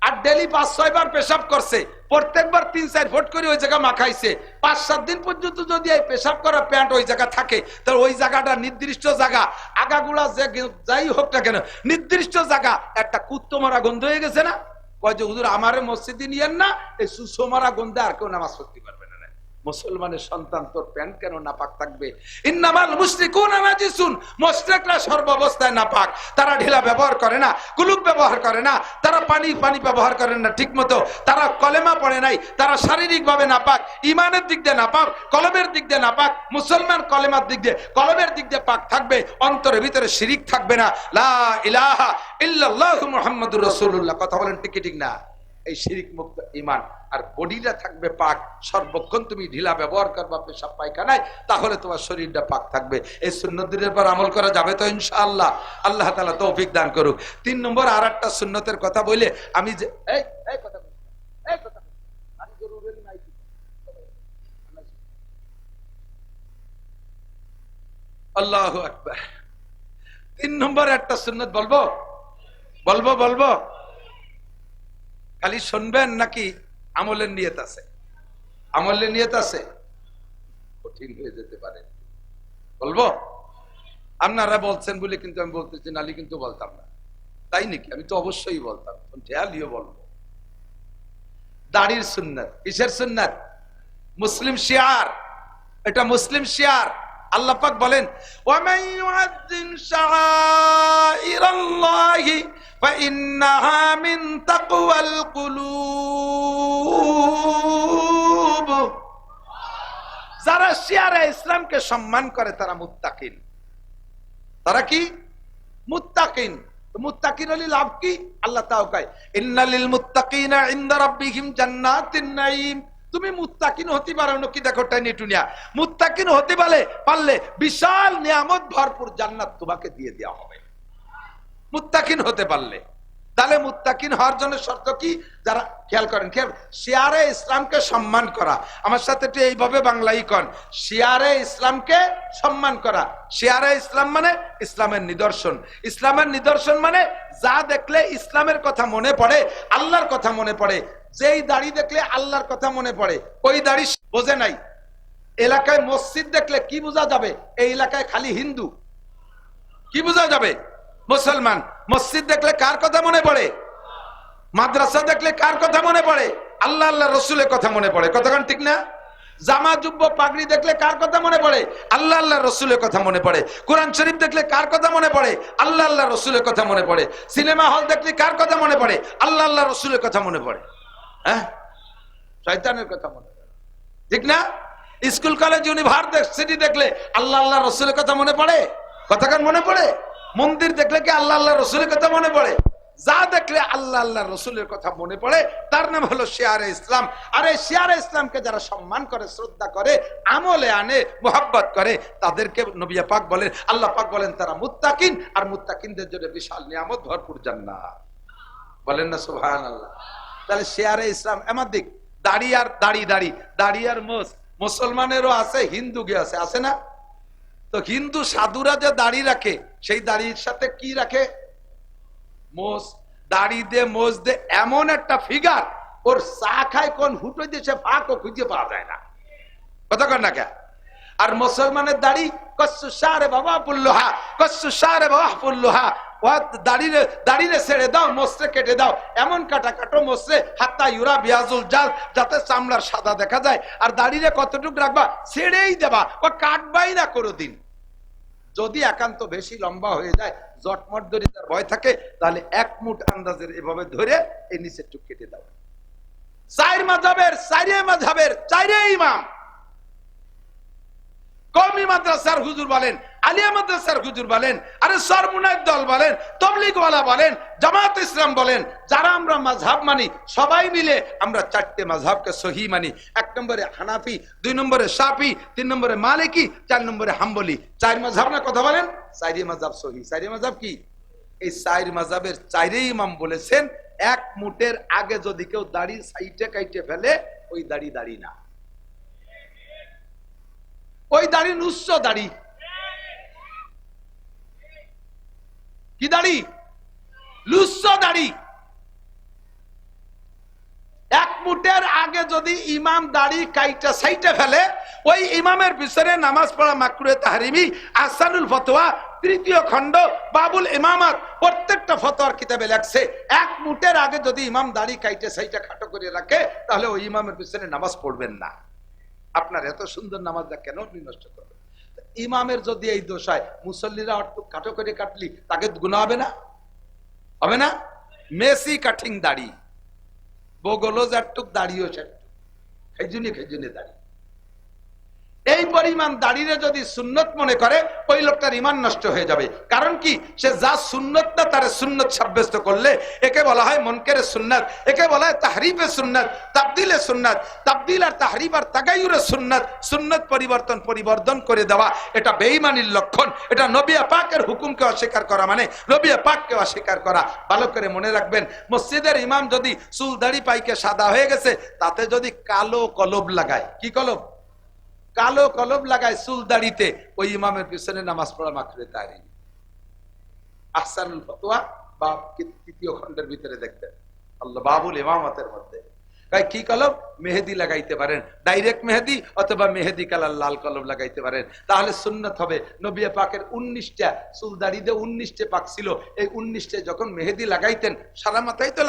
আর ডেলি 5-6 বার পেশাব করছে, প্রত্যেকবার 3-4 ফুট করে ওই জায়গা মাখাইছে। 5-7 দিন পর্যন্ত যদি এই পেশাব করা প্যান্ট ওই জায়গা থাকে, তাহলে ওই জায়গাটা নির্দিষ্ট জায়গা, আগাগুলা যাই হোক না কেন, নির্দিষ্ট জায়গা একটা কুত্তো মারা গন্ধ হয়ে গেছে না? কয় যে হুজুর আমারে মসজিদে নিয়েন না, এই সুসো মারা গন্ধে আর কেউ নামাজ পড়তে পারবে না। মুসলমানের সন্তান তোর প্যান্ট কেন নাপাক থাকবে? ইন্নামাল মুশরিকুনা নাজিসুন, মুশরিকরা সর্বাবস্থায় নাপাক। তারা ঢিলা ব্যবহার করে না, কুলুপ ব্যবহার করে না, তারা পানি ব্যবহার করেন না ঠিক মতো, তারা কলেমা পড়ে নাই, তারা শারীরিক ভাবে নাপাক, ইমানের দিক দিয়ে নাপাক, কলমের দিক দিয়ে নাপাক। মুসলমান কলেমার দিক দিয়ে, কলমের দিক দিয়ে পাক থাকবে, অন্তরের ভিতরে শিরিক থাকবে না। লা ইলাহা ইল্লাল্লাহু মুহাম্মাদুর রাসূলুল্লাহ। কথা বলেন ঠিক ঠিক না? এই শিরিক মুক্ত ঈমান। আর বডিটা থাকবে পাক, সর্বক্ষণ তুমি ঢিলা ব্যবহার করবা পেশাব পায়খানায়, তাহলে তোমার শরীরটা পাক থাকবে। এই সুন্নতের উপর আমল করা যাবে তো ইনশাআল্লাহ? আল্লাহ তাআলা তৌফিক দান করুক। 3 নম্বর আর একটা সুন্নতের কথা বলে আমি যে এই কথা আমি জরুরি নাই, আল্লাহু আকবার। 3 নম্বর একটা সুন্নত বলবো বলবো খালি শুনবেন নাকি আমলের নিয়ত আছে? আমলের নিয়ত আছে? কঠিন হয়ে যেতে পারে, বলবো? আপনারা বলছেন বলে কিন্তু আমি বলতেছি, নালি কিন্তু বলতাম না। তাই নাকি? আমি তো অবশ্যই বলতাম, ঢেয়ালিও বলবো। দাড়ির সুন্নাত। কিসের সুন্নাত? মুসলিম শিয়ার, এটা মুসলিম শিয়ার। আল্লাহ পাক বলেন, ওয়ামান ইউআযযিম শাআইরাল্লাহি ফাইন্নাহা মিন তাকওয়াল কুলুব। যারা শিয়ারে ইসলামকে সম্মান করে তারা মুত্তাকিন। তারা কি? মুত্তাকিন। মুত্তাকিন হলে লাভ কি? আল্লাহ তাআলা কয়, ইন্নালিল মুত্তাকিনা ইনদা রাব্বিহিম জান্নাতুন নাঈম। তুমি মুত্তাকিন হতে পারো নাকি? দেখো টাইনিটুনিয়া, মুত্তাকিন হতে পারলে বিশাল নিয়ামত ভরপুর জান্নাত তোমাকে দিয়ে দেওয়া হবে, মুত্তাকিন হতে পারলে। তাহলে মুত্তাকিন হওয়ার জন্য শর্ত কি? যারা খেয়াল করেন, শিয়ারে ইসলামকে সম্মান করা। আমার সাথে একটু এইভাবে বাংলায় কন, শিয়ারে ইসলামকে সম্মান করা। শিয়ারে ইসলাম মানে ইসলামের নিদর্শন। ইসলামের নিদর্শন মানে যা দেখলে ইসলামের কথা মনে পড়ে, আল্লাহর কথা মনে পড়ে। যেই দাড়ি দেখলে আল্লাহর কথা মনে পড়ে, ওই দাড়ি বোঝে নাই। এলাকায় মসজিদ দেখলে কি বোঝা যাবে? এই এলাকায় খালি হিন্দু, কি বোঝা যাবে? মুসলমান। মসজিদ দেখলে কার কথা মনে পড়ে? মাদ্রাসা দেখলে কার কথা মনে পড়ে? আল্লাহ আল্লাহ রসুলের কথা মনে পড়ে। কতক্ষণ ঠিক না? জামা জুব্ব পাগড়ি দেখলে কার কথা মনে পড়ে? আল্লাহ আল্লাহ রসুলের কথা মনে পড়ে। কোরআন শরীফ দেখলে কার কথা মনে পড়ে? আল্লাহ আল্লাহ রসুলের কথা মনে পড়ে। সিনেমা হল দেখলে কার কথা মনে পড়ে? আল্লাহ আল্লাহ রসুলের কথা মনে পড়ে। হ্যাঁ, শয়তানের কথা মনে পড়ে, ঠিক না? স্কুল কলেজ ইউনিভার্সিটি দেখলে আল্লাহ আল্লাহ রসুলের কথা মনে পড়ে। কতক্ষণ মনে পড়ে? মন্দির দেখলে কি আল্লাহ আল্লাহ রসুলের কথা মনে পড়ে? যা দেখলে আল্লাহ আল্লাহ রসুলের কথা মনে পড়ে তার নাম হলো শেয়ারে ইসলাম। আর এই শেয়ারে ইসলামকে যারা সম্মান করে, শ্রদ্ধা করে, আমলে আনে, মোহাব্বত করে, তাদেরকে নবী পাক বলেন, আল্লাহ পাক বলেন তারা মুত্তাকিন, আর মুত্তাকিনদের জন্য বিশাল নিয়ামত, ভরপুর জান্নাত। বলেন না সুবহানাল্লাহ। তাহলে শেয়ারে ইসলাম আমার দিক। দাড়ি আর দাড়ি আর মোষ, মুসলমানেরও আছে, হিন্দুকে আছে, আছে না? তো হিন্দু সাধুরা যে দাড়ি রাখে, সেই দাড়ির সাথে কি রাখে? মোষ। দাড়ি দে মোষ দে এমন একটা ফিগার, ওর চা খায় কোন হুটো দিয়েছে ফাঁকও খুঁজে পাওয়া যায় না। কথা কর না কে? আর মুসলমানের দাড়ি কচ্ছু সারে বাবা পুল্লোহা, কচ্ছু সারে বাবা পুল্লোহা, দাড়িরে ছেড়ে দাও, মোসরে কেটে দাও, এমন কাটা কাটো মোসরে হাত্তা ইউরা বিয়াজুল জাল, যাতে চামড়ার সাদা দেখা যায়। আর দাড়িরে কতটুকু রাখবা? ছেড়েই দেবা, ও কাটবাই না কোনোদিন। যদি একান্ত বেশি লম্বা হয়ে যায়, জটমট ধরে তার ভয় থাকে, তাহলে এক মুঠ আন্দাজের এভাবে ধরে এই নিচের টুক কেটে দাও। চাইরে ইমাম, কওমি মাদ্রাসার হুজুর বলেন, আলিয়া মাদ্রাসার হুজুর বলেন, আরে সরমুনায়ের দল বলেন, তবলিগওয়ালা বলেন, জামাত ইসলাম বলেন, যারা আমরা মাযহাব মানি, সবাই মিলে আমরা চারটে মাযহাবকে সহি মানি। 1 নম্বরে হানাফি, 2 নম্বরে শাফি, 3 নম্বরে মালিকি, 4 নম্বরে হাম্বলি। 4 মাযহাব না কথা বলেন? 4ই মাযহাব সহি। 4ই মাযহাব কি? এই 4 মাযহাবের 4ই ইমাম বলেছেন, এক মুঠের আগে যদি কেউ দাড়ি সাইটে কাইটে ফেলে, ওই দাড়ি না, ওই দাড়ি নুস্য দাড়ি। কি দাড়ি? লুস্য দাড়ি। এক মুঠের আগে যদি ইমাম দাড়ি কাইটা সাইটে ফেলে, ওই ইমামের পিছনে নামাজ পড়া মাকরুহে তাহরিমি। আহসানুল ফতোয়া 3য় খণ্ড বাবুল ইমামাত, প্রত্যেকটা ফতোয়ার কিতাবে লেখছে, এক মুঠের আগে যদি ইমাম দাড়ি কাইটে সাইটে খাটো করে রাখে, তাহলে ওই ইমামের পিছনে নামাজ পড়বেন না। আপনার এত সুন্দর নামাজটা কেন নষ্ট করবেন? ইমামের যদি এই দোষ হয়, মুসল্লিরা একটু কাটো করে কাটলি তাকে গুনাহ হবে না? হবে না? মেসি কাটিং দাড়ি, বগলও যাটুক দাড়িও সেটুক, খেজুনি দাড়ি। এই পরিমাণ দাড়িরে যদি সুন্নত মনে করে, ওই লোকটার ঈমান নষ্ট হয়ে যাবে। কারণ কি? সে যা সুন্নত না তার সুন্নত সাব্যস্ত করলে, একে বলা হয় মুনকারে সুন্নাত, একে বলা হয় তাহরিফে সুন্নাত, তাবদিলে সুন্নাত। তাবদিল আর তাহরিফ আর তাগায়ুরে সুন্নাত, সুন্নত পরিবর্তন করে দেওয়া, এটা বেঈমানির লক্ষণ। এটা নবী পাকের হুকুমকে অস্বীকার করা, মানে নবী পাককে অস্বীকার করা। ভালো করে মনে রাখবেন, মসজিদের ইমাম যদি চুল দাড়ি পাইকে সাদা হয়ে গেছে, তাতে যদি কালো কলব লাগায়, কি কলব? কালো কলব লাগায় চুল দাড়িতে, ওই ইমামের পিছনে নামাজ পড়া মাকরুহে তাহরিমি। আহসানুল ফতোয়া বা 3য় খণ্ডের ভিতরে দেখবেন, আল্লাহ বাবুল ইমামতের মধ্যে কি কলম? মেহেদি লাগাইতে পারেন, ডাইরেক্ট মেহেদি, অথবা মেহেদি কালার লাল কলম লাগাইতে পারেন, তাহলে সুন্নত হবে। নবী পাকের 19টা চুল দাড়িতে 19টে পাক ছিল, এই 19টে যখন মেহেদি লাগাইতেন, সাদা মাথায় তো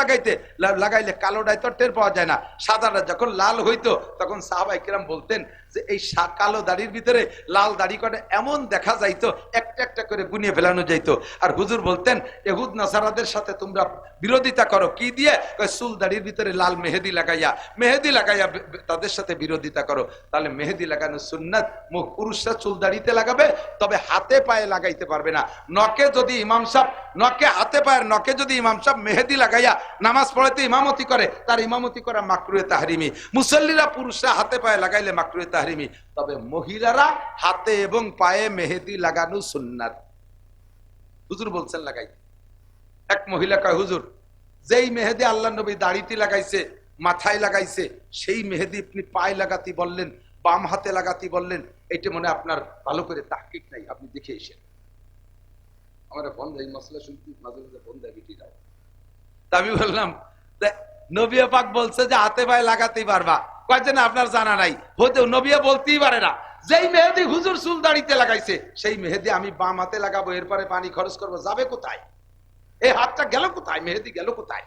লাগাইলে কালোটাই তো টের পাওয়া যায় না, সাদাটা যখন লাল হইতো, তখন সাহাবায়ে কেরাম বলতেন যে এই কালো দাড়ির ভিতরে লাল দাড়ি কটা এমন দেখা যাইতো, একটা একটা করে গুনিয়ে ফেলানো যাইতো। আর হুজুর বলতেন, ইহুদ নাসারাদের সাথে তোমরা বিরোধিতা করো, কি দিয়ে? চুল দাড়ির ভিতরে লাল মেহেদি লাগাইয়া তাদের সাথে বিরোধিতা করো। তাহলে মেহেদি লাগানো সুন্নাত। পুরুষরা চুল দাড়িতে লাগাবে, তবে হাতে পায়ে লাগাইতে পারবে না। নকে যদি ইমাম সাহেব, নকে হাতে পায়ের নকে যদি ইমাম সাহেব মেহেদি লাগাইয়া নামাজ পড়াইতে ইমামতি করে, তার ইমামতি করা মাকরুহে তাহরিমি। মুসল্লিরা পুরুষরা হাতে পায়ে লাগাইলে মাকরুহে তাহরিমি, তবে মহিলারা হাতে এবং পায়ে মেহেদি লাগানো সুন্নাত। হুজুর বলছেন লাগাইতে। এক মহিলা কয়, হুজুর যেই মেহেদি আল্লাহ নবী দাড়িতে লাগাইছে, মাথায় লাগাইছে, সেই মেহেদি আপনি পায়ে লাগাতে বললেন, বাম হাতে লাগাতে বললেন, এটা মনে আপনার ভালো করে তাহকিক নাই, আপনি দেখে এসেন। আমার ফোন দেয়, মশলা শুনতে মাঝে মাঝে ফোন দেয় বিটিরা। তা আমি বললাম, নবী পাক বলছে যে হাতে পায়ে লাগাতেই পারবা, কয়েছে না আপনার জানা নাই, হতে নবী বলতেই পারে না। যেই মেহেদি হুজুর চুল দাড়িতে লাগাইছে, সেই মেহেদি আমি বাম হাতে লাগাবো, এরপরে পানি খরচ করবো, যাবে কোথায়? এই হাতটা গেল কোথায়? মেহেদি গেল কোথায়?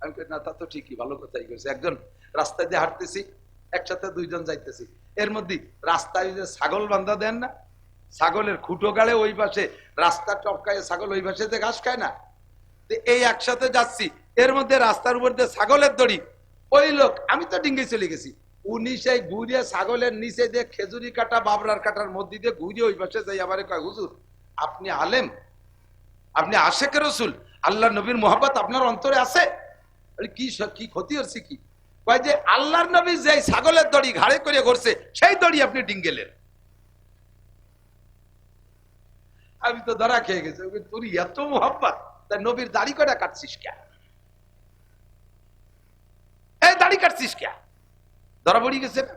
আমি না, তা তো ঠিকই, ভালো কথাই করেছে। একজন রাস্তায় দিয়ে হাঁটতেছি, একসাথে 2 জন যাইতেছি, এর মধ্যে রাস্তায় যে ছাগল বান্ধা দেন না, ছাগলের খুঁটো গাড়ে ওই পাশে রাস্তা টপকায়, ছাগল ওই পাশে যে ঘাস খায় না, এই একসাথে যাচ্ছি, এর মধ্যে রাস্তার উপর দিয়ে ছাগলের দড়ি, ওই লোক, আমি তো ডিঙ্গে চলে গেছি, উনি সেই ঘুরিয়ে ছাগলের নিচে দিয়ে খেজুরি কাটা বাবরার কাটার মধ্যে দিয়ে ঘুরিয়ে ওই পাশে যাই। আবার কয়, হুজুর আপনি আলেম, আপনি আশেক রাসূল, আল্লাহ নবীর মোহাব্বত আপনার অন্তরে আছে? কি কি ক্ষতি হচ্ছে কি? কয় যে আল্লাহর নবী যে ছাগলের দড়ি ঘাড়ে করে ঘুরছে সেই দড়ি আপনি ডিঙ্গেলেন। আমি তো ধরা খেয়ে গেছি, তোর এত মোহাব্বত, তাই নবীর দাড়ি কয়টা কাটছিস কে? এই দাড়ি কাটছিস কে? ধরা পড়ি গেছে না?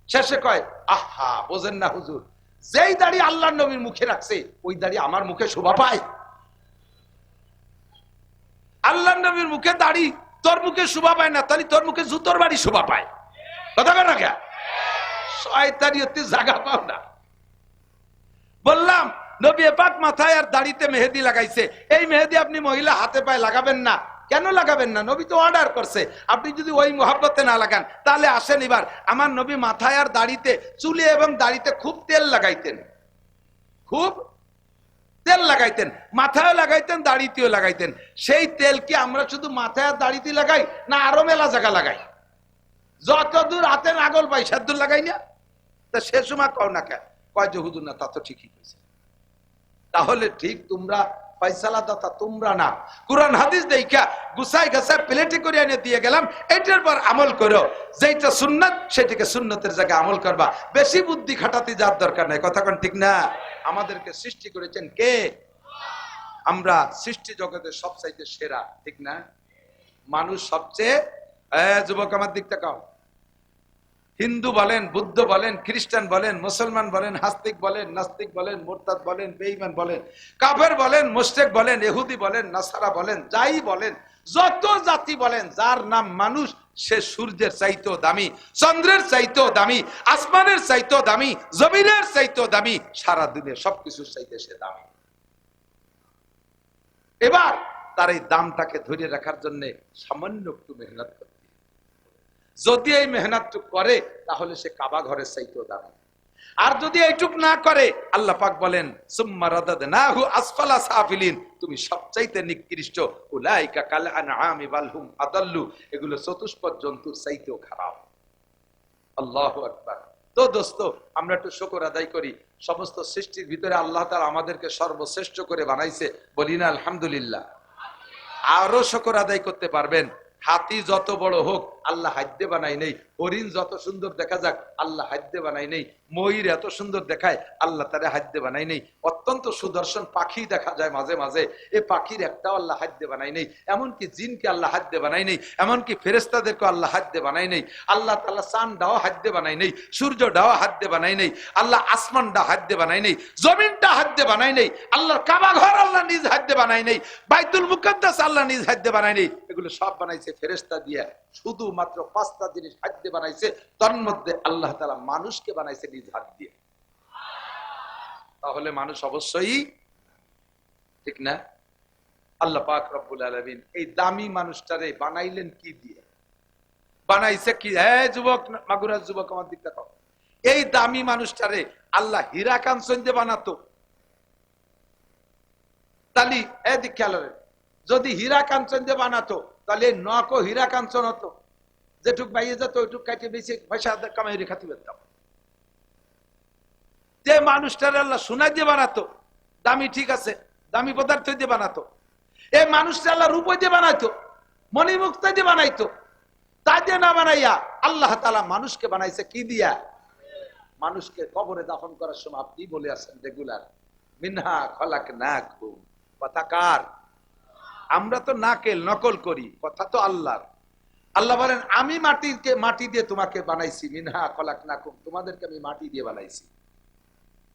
শেষে কয় আহা বোঝেন না হুজুর, যেই দাড়ি আল্লাহর নবীর মুখে রাখছে ওই দাড়ি আমার মুখে শোভা পায়? আল্লাহর নবীর মুখে দাড়ি তোর মুখে শোভা পায় না, তাহলে তোর মুখে জুতোর বাড়ি শোভা পায়। কথা বল না কে? শয়তানি হতে জায়গা পাও না। বললাম নবী পাক মাথায় আর দাড়িতে মেহেদি লাগাইছে, এই মেহেদি আপনি মহিলা হাতে পায়ে লাগাবেন না। কেন লাগাবেন না? নবী তো অর্ডার করছে। আপনি যদি ওই মোহাব্বতে না লাগান তাহলে আসেন এবার আমার নবী মাথায় আর দাড়িতে, চুলে এবং দাড়িতে খুব তেল লাগাইতেন, খুব তেল লাগাইতেন, মাথায় লাগাইতেন, দাড়িতেও লাগাইতেন। সেই তেল কি আমরা শুধু মাথায় আর দাড়িতে লাগাই না আরো মেলা জায়গা লাগাই? যতদূর হাতে নাগল পাই সেদূর লাগাই না? তা সে সময় কও না কেন? কয় যে হুজুর না, তা তো ঠিকই কইছে। তাহলে ঠিক তোমরা ফয়সালা দাতা তোমরা না, কুরআন হাদিস দেখা গুছাই গাছাই প্লেটে করে এনে দিয়ে গেলাম, এটার পর আমল করো। যেটা সুন্নাত সেটাকে সুন্নতের জায়গায় আমল করবা, বেশি বুদ্ধি খাটাতে যাওয়ার দরকার নাই। কথা কোন ঠিক না? আমাদেরকে সৃষ্টি করেছেন কে? আমরা সৃষ্টি জগতের সবচাইতে সেরা, ঠিক না? মানুষ সবচেয়ে, যুবক আমার দিকটা কাও, হিন্দু বলেন, বুদ্ধ বলেন, খ্রিস্টান বলেন, মুসলমান বলেন, হাস্তিক বলেন, নাস্তিক বলেন, মুরতাদ বলেন, বেঈমান বলেন, কাফের বলেন, মুশরিক বলেন, ইহুদি বলেন, নাসারা বলেন, যাই বলেন, যত জাতি বলেন, যার নাম মানুষ সে সূর্যের চাইতেও দামি, চন্দ্রের চাইতেও দামি, আসমানের চাইতেও দামি, জমিনের চাইতেও দামি, সারা দুনিয়া সবকিছুর চাইতে সে দামি। এবার তার এই দামটাকে ধরে রাখার জন্য সামান্য একটু মেহনত করতে, যদি এই মেহনত করে তাহলে সে কাবা ঘরের চাইতেও দামি। আর যদি এইটুক না করে, আল্লাহ পাক বলেন সুম্মা রাদাদনাহু আসফালা সাফিলিন, তুমি সবচাইতে নিকৃষ্ট, উলাইকা কাল আনআমি বাল হুম আদাল্লু, এগুলো চতুষ্পদ জন্তুর চাইতেও খারাপ। আল্লাহু আকবার। তো দোস্ত, আমরা একটু শুকর আদায় করি। সমস্ত সৃষ্টির ভিতরে আল্লাহ তাআলা আমাদেরকে সর্বশ্রেষ্ঠ করে বানাইছে, বলি না আলহামদুলিল্লাহ। আরো শুকর আদায় করতে পারবেন। হাতি যত বড় হোক আল্লাহ হাদ্দে বানাই নেই, হরিণ যত সুন্দর দেখা যাক আল্লাহ হাদ্দে বানাই নেই, ময়ূর এত সুন্দর দেখায় আল্লাহ তারে হাদ্দে বানাই নেই, অত্যন্ত সুদর্শন পাখি দেখা যায় মাঝে মাঝে, এ পাখির একটাও আল্লাহ হাদ্দে বানাই নেই, এমনকি জিনকে আল্লাহ হাদ্দে বানাই নেই, এমনকি ফেরেশতাদেরকে আল্লাহ হাদ্দে বানাই নেই, আল্লাহ তাআলা চাঁদটাও হাদ্দে বানাই নেই, সূর্যটাও হাদ্দে বানাই নেই, আল্লাহ আসমানটা হাদ্দে বানাই নেই, জমিনটা হাদ্দে বানাই নেই, আল্লাহর কাবা ঘর আল্লাহ নিজ হাদ্দে বানাই নেই, বাইতুল মুকাদ্দাস আল্লাহ নিজ হাদ্দে বানাই নেই, এগুলো সব বানাইছে ফেরেশতা দিয়ে। শুধুমাত্র 5টা জিনিস হাতে বানাইছে, তার মধ্যে আল্লাহ তাআলা মানুষকে বানাইছে নিজ হাত দিয়ে। তাহলে মানুষ অবশ্যই, ঠিক না? আল্লাহ পাক রব্বুল আলামিন এই দামি মানুষটারে বানাইলেন কি দিয়ে? বানাইছে কি? হ্যাঁ যুবক, মাগুরার যুবক আমার দিকটা কও, এই দামি মানুষটারে আল্লাহ হীরা কাঞ্চন দিয়ে বানাতো, তাহলে এদিক খেয়াল রাখেন, যদি হীরা কাঞ্চন দিয়ে বানাতো তাহলে নকও হীরা কাঞ্চন হতো, যেটুক বাইয়ে যেত ওইটুক কাটে বেশি পয়সা কামাই রেখা তুলতাম। যে মানুষটার আল্লাহ সোনা দিয়ে বানাতো, দামি, ঠিক আছে, দামি পদার্থ দিয়ে বানাতো, এই মানুষটা আল্লাহ রূপ দিয়ে বানাইতো, মণিমুক্তা দিয়ে বানাইতো, তা দিয়ে না বানাইয়া আল্লাহ তাআলা মানুষকে বানাইছে কি দিয়া? মানুষকে কবরে দাফন করার সময় আপনি বলে আসেন রেগুলার, মিনহা খলাকনাকুম, কথা কার? আমরা তো নাকেল নকল করি, কথা তো আল্লাহর। আল্লাহ বলেন আমি মাটি দিয়ে তোমাকে বানাইছি, মিনহা খলাকনাকুম, তোমাদেরকে আমি মাটি দিয়ে বানাইছি।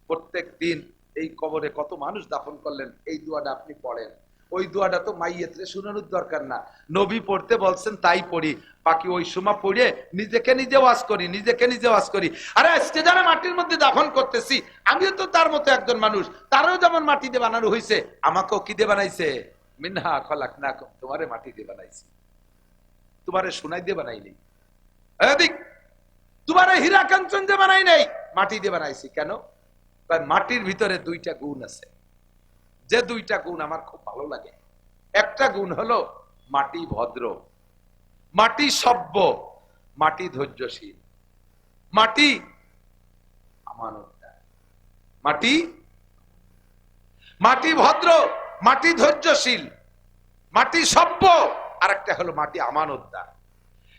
প্রত্যেক দিন এই কবরে কত মানুষ দাফন করলেন, এই দোয়াটা আপনি পড়েন। ওই দোয়াটা তো মাইয়েতরে শুনানোর দরকার না, নবী পড়তে বলছেন তাই পড়ি, বাকি ওই সময় পড়ে নিজেকে নিজে ওয়াজ করি, নিজেকে নিজে ওয়াজ করি। আরে আজকে যারা মাটির মধ্যে দাফন করতেছি আমিও তো তার মতো একজন মানুষ, তারও যেমন মাটি দিয়ে বানানো হয়েছে, আমাকেও কি দিয়ে বানাইছে? মিনহা খলাকনাকুম, তোমারে মাটি দিয়ে বানাইছি, তোমারে সোনা দিয়ে বানাই নেই, এদিক তোমারে হীরা কাঞ্চন দিয়ে বানাই নেই, মাটি দিয়ে বানাইছি। কেন? মাটির ভিতরে 2টা গুণ আছে, যে 2টা গুণ আমার খুব ভালো লাগে। একটা গুণ হলো মাটি ভদ্র, মাটি সভ্য, মাটি ধৈর্যশীল, মাটি আমানতদার, মাটি ভদ্র, মাটি ধৈর্যশীল, মাটি সভ্য, আর একটা হলো মাটি আমানতদার।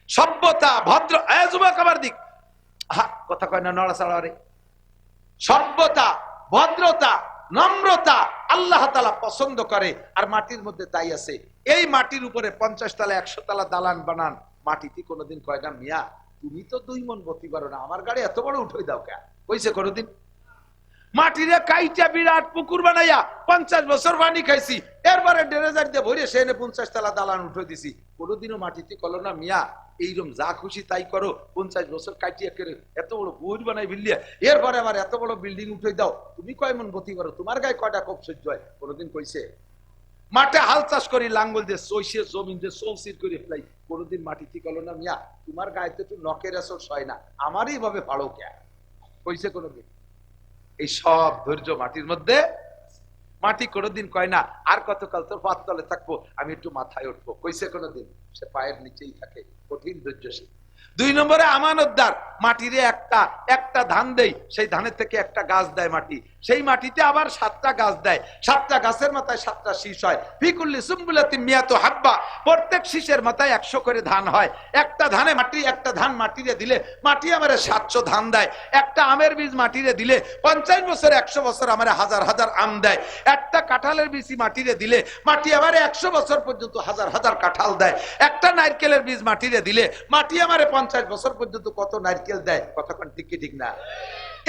সভ্যতা ভদ্র, যুবক আমার দিক, কথা কয় না, নড়াচড়া রে। সভ্যতা, ভদ্রতা, নম্রতা আল্লাহ তাআলা পছন্দ করে। আর মাটির মধ্যে তাই আছে। এই মাটির উপরে 50 তলা 100 তলা দালান বানান, মাটিতে কোনোদিন কয় না মিয়া তুমি তো 2 মণ বতি পারো না, আমার গাড়ি এত বড় উঠে দাও কে, কইছে কোনোদিন? মাটিরে কাইটা বিরাট পুকুর বানাইয়া 50 বছর পানি খাইছি, এরপরে ড্রেজার দিয়ে ভরে সেনে 50 তলা দালান উঠে দিছি, কোনোদিনও মাটিতে কলো না মিয়া এইরকম যা খুশি তাই করো, 50 বছর কাটিয়া করে এত বড় বই বানাই বিল্লিয়া, এরপরে আবার এত বড় বিল্ডিং উঠে দাও, তুমি কয় মন বতি করো, তোমার গায়ে কয়টা কোপ সহ্য হয়, কোনোদিন কইছে? মাঠে হাল চাষ করি লাঙ্গল দিয়ে চৈশে জমিন দিয়ে চৌচির করে ফেলাই, কোনোদিন মাটিতে কলো না মিয়া তোমার গায়ে তো একটু নখের আসর হয় না, আমারই ভাবে ভালো কে, কইছে কোনোদিন? এই সব ধৈর্য মাটির মধ্যে। মাটি কোনোদিন কয় না আর কতকাল তোর পাত তলে থাকবো, আমি একটু মাথায় উঠবো, কইছে কোনোদিন? সে পায়ের নিচেই থাকে, কঠিন ধৈর্যশীল। 2 নম্বরে আমানতদার। মাটিরে একটা ধান দেই, সেই ধানের থেকে একটা গাছ দেয় মাটি, সেই মাটিতে আবার 7টা গাছ দেয়, 7টা গাছের মাথায় 7টা শীষ হয়, ফিকুল্লি সুম্বুলাতিন মিয়াতু হাব্বা, প্রত্যেক শীষের মাথায় 100 করে ধান হয়। একটা ধান মাটিরে দিলে মাটি আমারে 700 ধান দেয়। একটা আমের বীজ মাটিরে দিলে 50 বছর 100 বছর আমারে হাজার হাজার আম দেয়। একটা কাঁঠালের বীজ মাটিরে দিলে মাটি আমারে 100 বছর পর্যন্ত হাজার হাজার কাঁঠাল দেয়। একটা নারকেলের বীজ মাটিরে দিলে মাটি আমারে 50 বছর পর্যন্ত কত নারকেল দেয়, কতক্ষণ ঠিক কি ঠিক না?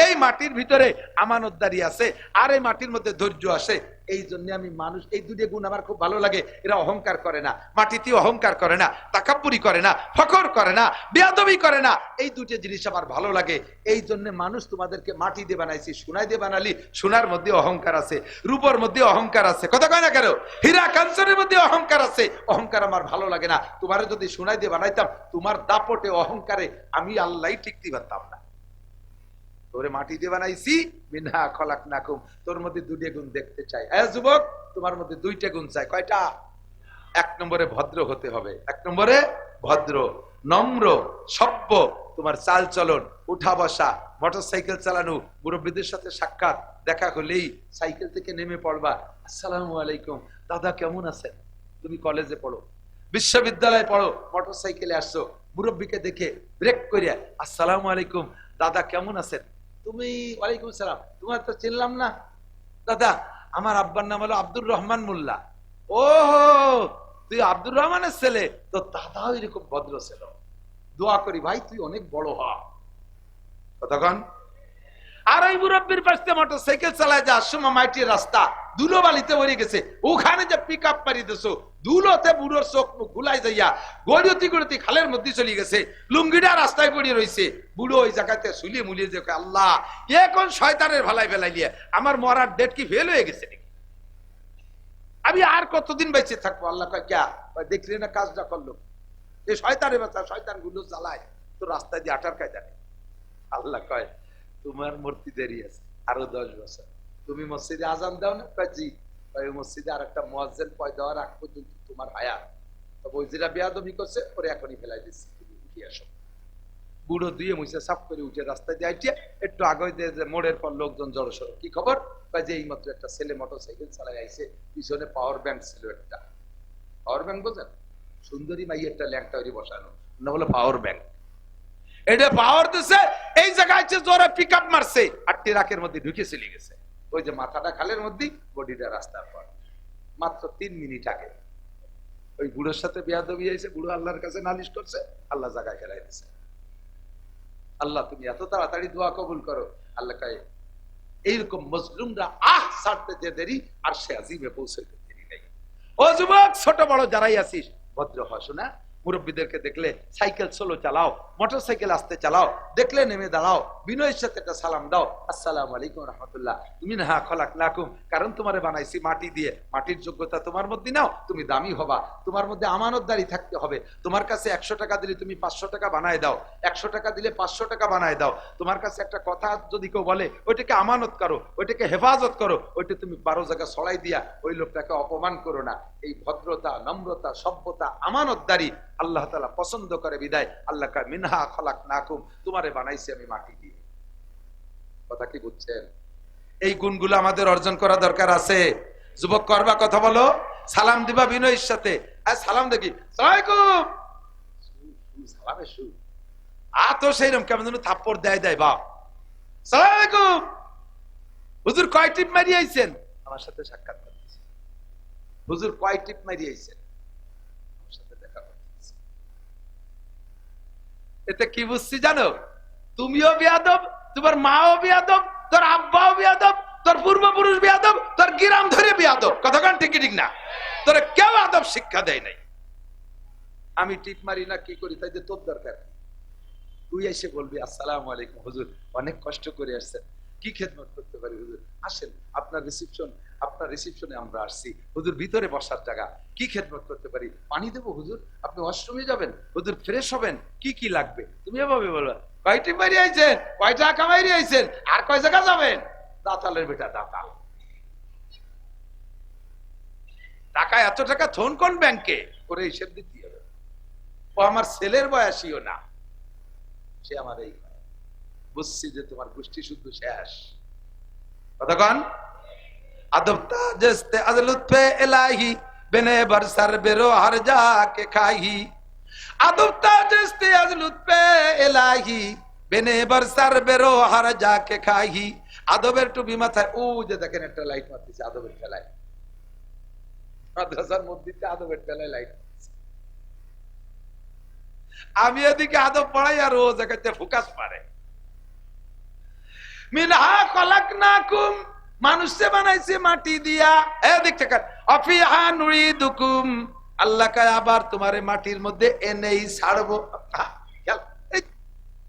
এই মাটির ভিতরে আমানতদারি আছে, আর এই মাটির মধ্যে ধৈর্য আসে। এই জন্য আমি মানুষ, এই 2টি গুণ আমার খুব ভালো লাগে। এরা অহংকার করে না, মাটিতে অহংকার করে না, তাকাব্বুরি করে না, ফখর করে না, বেয়াদবি করে না, এই 2টি জিনিস আমার ভালো লাগে। এই জন্য মানুষ তোমাদেরকে মাটি দিয়ে বানাইছি, সোনাই দিয়ে বানালি, সোনার মধ্যে অহংকার আছে, রূপর মধ্যে অহংকার আছে, কথা কয় না কেন? হীরা কাঞ্চনের মধ্যে অহংকার আছে, অহংকার আমার ভালো লাগে না। তোমারে যদি সোনাই দিয়ে বানাইতাম, তোমার দাপটে অহংকারে আমি আল্লাহই টিকতে পারতাম না। তোরে মাটি দিয়ে বানাইছি, মিনহা খলাকনাকুম, তোর মধ্যে 2টি গুণ দেখতে চাই। যুবক তোমার মধ্যে 2টা গুণ চাই, কয়টা? 1 নম্বরে ভদ্র হতে হবে, 1 নম্বরে ভদ্র, নম্র, সভ্য, তোমার চাল চলন, উঠা বসা, মোটরসাইকেল চালানো, মুরব্বীদের সাথে সাক্ষাৎ, দেখা হলেই সাইকেল থেকে নেমে পড়বা, আসসালামু আলাইকুম, দাদা কেমন আছেন? তুমি কলেজে পড়ো, বিশ্ববিদ্যালয়ে পড়ো, মোটরসাইকেলে আসছো, মুরব্বীকে দেখে ব্রেক করিয়া আসসালামু আলাইকুম, দাদা কেমন আছেন? তুমি ওয়ালাইকুম সালাম, তোমার তো চিনলাম না। দাদা আমার আব্বার নাম হলো আব্দুর রহমান মোল্লা। ও তুই আব্দুর রহমানের ছেলে? তো দাদাও এরকম ভদ্র ছিল। দোয়া করি ভাই তুই অনেক বড় হ। কতক্ষণ? আর ওই মুরব্বীর পাশে মোটরসাইকেল চালায় যাওয়ার সময় মাটির রাস্তা ধুলো বালিতে ভরে গেছে, ওখানে যে পিক আপ মারি দিছো, ধুলোতে বুড়োর চোখ মুখ গুলাই যাইয়া গড়িয়তি গড়িয়তি খালের মধ্যে চলে গেছে, লুঙ্গিটা রাস্তায় পড়ে রয়েছে। বুড়ো ওই জায়গাতে শুলিয়ে মুলিয়ে যে আল্লাহ এ কোন শয়তানের ভালাই ফেলাইলিয়া, আমার মরার ডেট কি ফেল হয়ে গেছে নাকি? আমি আর কতদিন বেঁচে থাকবো? আল্লাহ কয় ক্যা, দেখলি না কাজটা করলো, এই শয়তানের বাচ্চা, শয়তান গুলো জ্বালায় তো রাস্তায় দিয়ে আটার কায়দা নেই। আল্লাহ কয় তোমার মূর্তি দেরি আছে আরো 10 বছর, তুমি মসজিদে আজান দাও না? জি। মসজিদে আর একটা মুয়াজ্জিন পয়দা হওয়ার আগ পর্যন্ত তোমার হায়াত, তবে ওই যেটা বেয়াদবি করছে ওরে এখনই ফেলাই দিচ্ছি, তুমি উঠে আসো। বুড়ো দিয়ে মুছে সাফ করে উঠে রাস্তায় দিয়ে আইটিয়া একটু আগে যে মোড়ের পর লোকজন জড়সড়, কি খবর? যে এই মাত্র একটা ছেলে মোটরসাইকেল চালায় আইছে, পিছনে পাওয়ার ব্যাংক ছিল একটা। পাওয়ার ব্যাংক বোঝেন? সুন্দরী মাই একটা ল্যাংটা ওই বসানো, না হলো পাওয়ার ব্যাংক। এটা পাওয়ার দিছে, এই জায়গায় জোরে পিক আপ মারছে আর ট্রাকের মধ্যে ঢুকে চলে গেছে। ওই যে মাথাটা খালের মধ্যে, বডিটা রাস্তার পর। মাত্র 3 মিনিট আগে ওই বুড়োর সাথে বেয়াদবি হয়েছে, বুড়ো আল্লাহর কাছে নালিশ করছে, আল্লাহ জায়গায় ফেলাই দিছে। আল্লাহ তুমি এত তাড়াতাড়ি দোয়া কবুল করো। আল্লাহ কয় এইরকম মজলুমরা ছাড়তে যে দেরি, আর সে আজিমে পৌঁছাইতে দেরি নেই। ও যুবক ছোট বড় যারাই আছিস, ভদ্র হও শোনা। মুরব্বীদেরকে দেখলে সাইকেল স্লো চালাও, মোটরসাইকেল আসতে চালাও, দেখলে নেমে দাঁড়াও, বিনয়ের সাথে একটা সালাম দাও, আসসালামু আলাইকুম রাহমাতুল্লাহ, তুমি না খলাকনাকুম, কারণ তোমারে বানাইছি মাটি দিয়ে, মাটির যোগ্যতা তোমার মধ্যে নাও, তুমি দামি হবা, তোমার মধ্যে আমানতদারি থাকতে হবে। তোমার কাছে 100 টাকা দিলে তুমি 500 টাকা বানায় দাও, 100 টাকা দিলে 500 টাকা বানায় দাও। তোমার কাছে একটা কথা যদি কেউ বলে, ওইটাকে আমানত করো, ওইটাকে হেফাজত করো, ওইটা তুমি 12 জায়গা ছড়াই দিয়া ওই লোকটাকে অপমান করো না। এই ভদ্রতা, নম্রতা, সভ্যতা, আমানতদারি আল্লাহ তাআলা পছন্দ করে বিদায় আল্লাহ কা মিনহা খলাকনাকুম, তোমারে বানাইছি আমি মাটি দিয়ে। কথা কি বুঝছেন? এই গুণগুলো আমাদের অর্জন করা দরকার আছে। যুবক করবা কথা বলো, সালাম দিবা বিনয়ের সাথে। সালাম দেখি সালামে সু তো সেইরকম কেমন যেন থাপ্পড় দেয় দেয় বাপ। সালাম আলাইকুম হুজুর, কয় টিপ মারি আইছেন? আমার সাথে সাক্ষাৎ করতেছে। হুজুর কয় টিপ মারি আইছেন? আমার সাথে দেখা করতেছে। এতে কি বুঝছি জানো? তুমিও বিয়াদব, তোমার মাও বিয়াদব, তোর আব্বাও বিয়াদব, তোর পূর্বপুরুষ বিয়াদব, তোর গ্রাম ধরে বিয়াদব। কতক্ষণ ঠিক ঠিক না? তোর কেউ আদব শিক্ষা দেয় নাই। আমি টিপ মারি না কি করি তাই যে তোর দরকার। তুই এসে বলবি আসসালামু আলাইকুম হুজুর, অনেক কষ্ট করে আসছেন, কি খেদমত করতে পারি হুজুর? আসেন, আপনার রিসিপশনে আমরা আসছি হুজুর, ভিতরে বসার জায়গা, কি খেদমত করতে পারি? পানি দেবো হুজুর? আপনি ওয়াশরুমে যাবেন হুজুর, ফ্রেশ হবেন, কি কি লাগবে? তুমি এভাবে বলবা। কয়টি মারি আইছেন, কয় টাকা কামাইরি আইছেন, আর কয় জায়গা যাবেন? দাতালের বেটা দাতাল। টাকা এত টাকা থন কোন ব্যাংকে করে হিসেব দিতে হবে। ও আমার ছেলের বয়সীও না, সে আমার এই বুঝছি যে তোমার গোষ্ঠী শুদ্ধ শেষ। কতক্ষণ আদবতা জস্তে আজ লুৎফে ইলাহি বিনে বরসর বেরো হর যা কে খাহি। আদবতা জস্তে আজ লুৎফে ইলাহি বিনে বরসর বেরো হর যা কে খাহি। আদবের টুপি মাথায়, ও যে দেখেন একটা লাইট মারতেছে, আদবের ঠেলায়। মাদ্রাসার মসজিদে আদবের ঠেলায় লাইট। আমি এদিকে আদব পড়াই আর ও জায়গাতে ফোকাস পারে। মিনহা খলাকনাকুম, মানুষে বানাইছে মাটি দিয়া। এদিক থেকে অফিহা নুরিদুকুম, আল্লাহ কয় আবার তোমারে মাটির মধ্যে এনেই ছাড়বো। খেয়াল,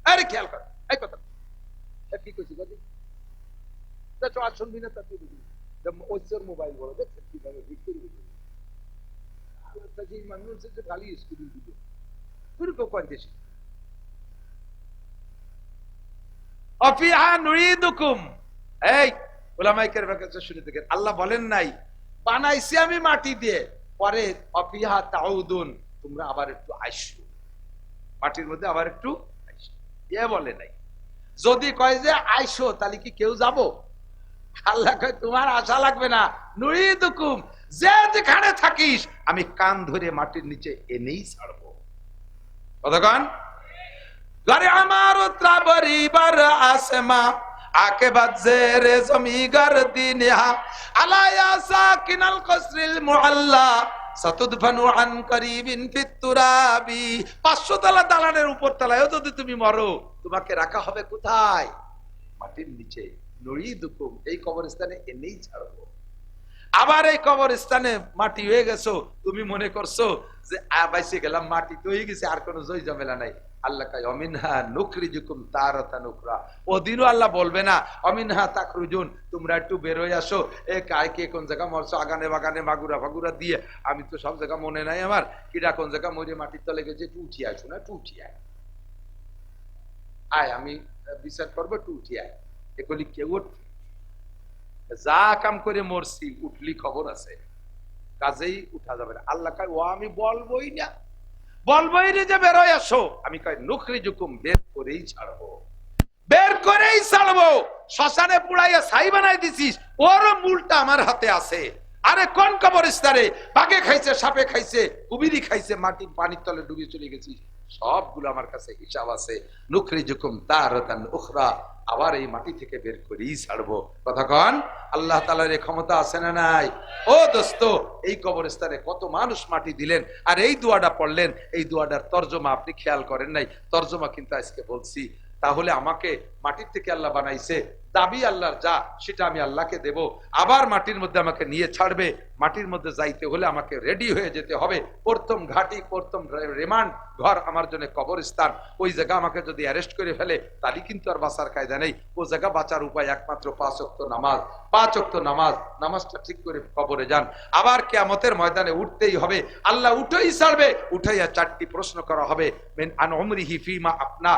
আরে খেয়াল কর এই কথা কি কইছি গদি তো আর শুনবি না? তাতে ওইসর মোবাইল বড় দেখছেন কিভাবে ভিক্টরি দিবে। আল্লাহ তাজি মানুষের যে গালি স্কুল দিবে তুই কো কোন দেশে অফিহা নুরিদুকুম। এই উলামায়ে কেরামের কাছে শুনে দেখেন, আল্লাহ বলেন নাই বানাইছি আমি মাটি দিয়ে, পরে অফিহা তাউদুন, তোমরা আবার একটু আইসো মাটির মধ্যে, আবার একটু আইসো, এ বলে নাই। যদি কয় যে আইসো তাহলে কি কেউ যাব? আল্লাহ কয় তোমার আশা লাগবে না, নুরিদুকুম, যে যেখানে থাকিস আমি কান ধরে মাটির নিচে এনেই ছাড়বো। কতক্ষণ ঘরে আমার ত্রাবরিবার আসমা আকে বাজেরে জমিগার দিনহা আলায়া সাকিনাল কসরিল মুআল্লা সাতুদফানু আন করিবিন ফিত তুরাবি। 500 তলা দালানের উপর তলায়ও যদি তুমি মরো, তোমাকে রাখা হবে কোথায়? মাটির নিচে। নুরিদুকুম, এই কবরস্থানে এনেই ছাড়বো। আবার এই কবরস্থানে মাটি হয়ে গেছো, তুমি মনে করছো যে বাইসে গেলাম, মাটি তো হয়ে গেছে, আর কোনো জয় ঝামেলা নাই। আল্লাহ কয় অমিনহা নুখরিজুকুম তারাতান উখরা। ওদিনও আল্লাহ বলবে না অমিনহা তাখরুজুন, তোমরা একটু বের হয়ে আসো। এ কায় কে কোন জায়গা মরছো, আগানে বাগানে মাগুরা ফাগুরা দিয়ে, আমি তো সব জায়গা মনে নাই আমার, কিরা কোন জায়গা মরে মাটির তলে গেছে, একটু উঠিয়ে আসো না, একটু উঠিয়ে আয়, আমি বিচার করবো, একটু উঠিয়ে আয়। এগুলি কেউ যা কাম করে মরছি, উঠলি খবর আছে, কাজেই উঠা যাবে না। আল্লাহ কয় ও আমি বলবোই না, বলবোই রে যে বেরোয় আসো। আমি কয় নুখরিজুকুম, বের করেই ছাড়বো, বের করেই ছাড়বো। শ্মশানে পুড়াইয়া ছাই বানাই দিছিস, ওর মূলটা আমার হাতে আছে। আরে কোন কবরস্থানে বাঘে খাইছে, সাপে খাইছে, কুমিরি খাইছে, মাটির পানির তলে ডুবে চলে গেছিস, সবগুলো আমার কাছে হিসাব আছে। নুখরিজুকুম তারাতান উখরা, আবার এই মাটি থেকে বের করেই ছাড়বো। কতক্ষণ আল্লাহ তাআলার এই ক্ষমতা আছে না নাই? ও দোস্ত, এই কবরস্থানে কত মানুষ মাটি দিলেন, আর এই দোয়াটা পড়লেন, এই দোয়াটার তর্জমা আপনি খেয়াল করেন নাই। তর্জমা কিন্তু আজকে বলছি। তাহলে আমাকে মাটির থেকে আল্লাহ বানাইছে, দাবি আল্লাহর যা, সেটা আমি আল্লাহকে দেব। আবার মাটির মধ্যে আমাকে নিয়ে ছাড়বে, মাটির মধ্যে যাইতে হলে আমাকে রেডি হয়ে যেতে হবে। প্রথম ঘাটি, প্রথম রিমান্ড ঘর আমার জন্য কবরস্থান। ওই জায়গা আমাকে যদি অ্যারেস্ট করে ফেলে, তাহলে কিন্তু আর বাঁচার কায়দা নেই। ও জায়গা বাঁচার উপায় একমাত্র 5 ওয়াক্ত নামাজ। 5 ওয়াক্ত নামাজটা ঠিক করে কবরে যান। আবার কিয়ামতের ময়দানে উঠতেই হবে, আল্লাহ উঠেই ছাড়বে। উঠাইয়া 4টি প্রশ্ন করা হবে, মিন আন উমরিহি ফিমা আপনা,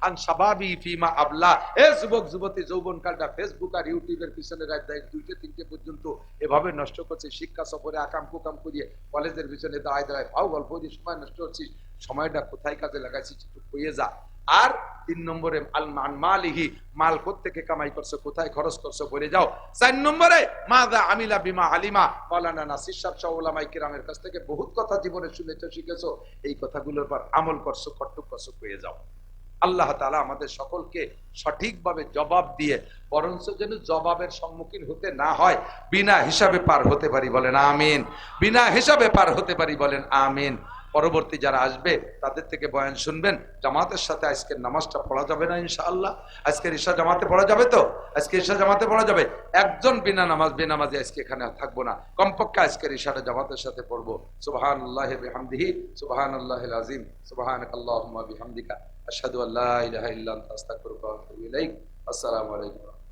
আন শাবাবি ফিমা আবলা। এ যুবক যুবতী, যৌবনকালটা ফেসবুক আর ইউটিউবের পিছনে রাত 2টা 3টে পর্যন্ত এভাবে নষ্ট করছে। শিক্ষা সফরে আকাম কুকাম করিয়ে কলেজের পিছনে দাঁড়ায় দাঁড়ায় ফাউ গল্প দিয়ে সময় নষ্ট করছিস। সময়টা কোথায় কাজে লাগাইছিস একটু কইয়ে যা। আর 3 নম্বরে আল মালিহি, মাল কোত্থেকে কামাই করছো, কোথায় খরচ করছো বলে যাও। 4 নম্বরে মাযা আমিলা বিমা আলিমা, মাওলানা নাসির সাহেব সহ উলামায়ে কিরামের কাছ থেকে বহুত কথা জীবনে শুনেছো, শিখেছো, এই কথাগুলোর পর আমল করছো, কট্টু করছো হয়ে যাও। আল্লাহ তাআলা আমাদের সকলকে সঠিকভাবে জবাব দিয়ে, বরঞ্চ যেন জবাবের সম্মুখীন হতে না হয়, বিনা হিসাবে পার হতে পারি, বলেন আমিন। বিনা হিসাবে পার হতে পারি, বলেন আমিন। পরবর্তী যারা আসবে তাদের থেকে বয়ান শুনবেন। জামাতের সাথে আজকের নামাজটা পড়া যাবে না ইনশাআল্লাহ? আজকের ঈশা জামাতে পড়া যাবে তো? আজকে ঈশা জামাতে পড়া যাবে। একজন বিনা বেনামাজি আজকে এখানে থাকবো না, কমপক্ষে আজকের ঈশাটা জামাতের সাথে পড়বো। সুবহানাল্লাহি বিহামদিহি, সুবহানাল্লাহিল আযীম, সুবহানাকাল্লাহুম্মা বিহামদিকা, আশহাদু আল্লা ইলাহা ইল্লা আনতা, আস্তাগফিরুকা ওয়া আতুবু ইলাইক। আসসালামু আলাইকুম।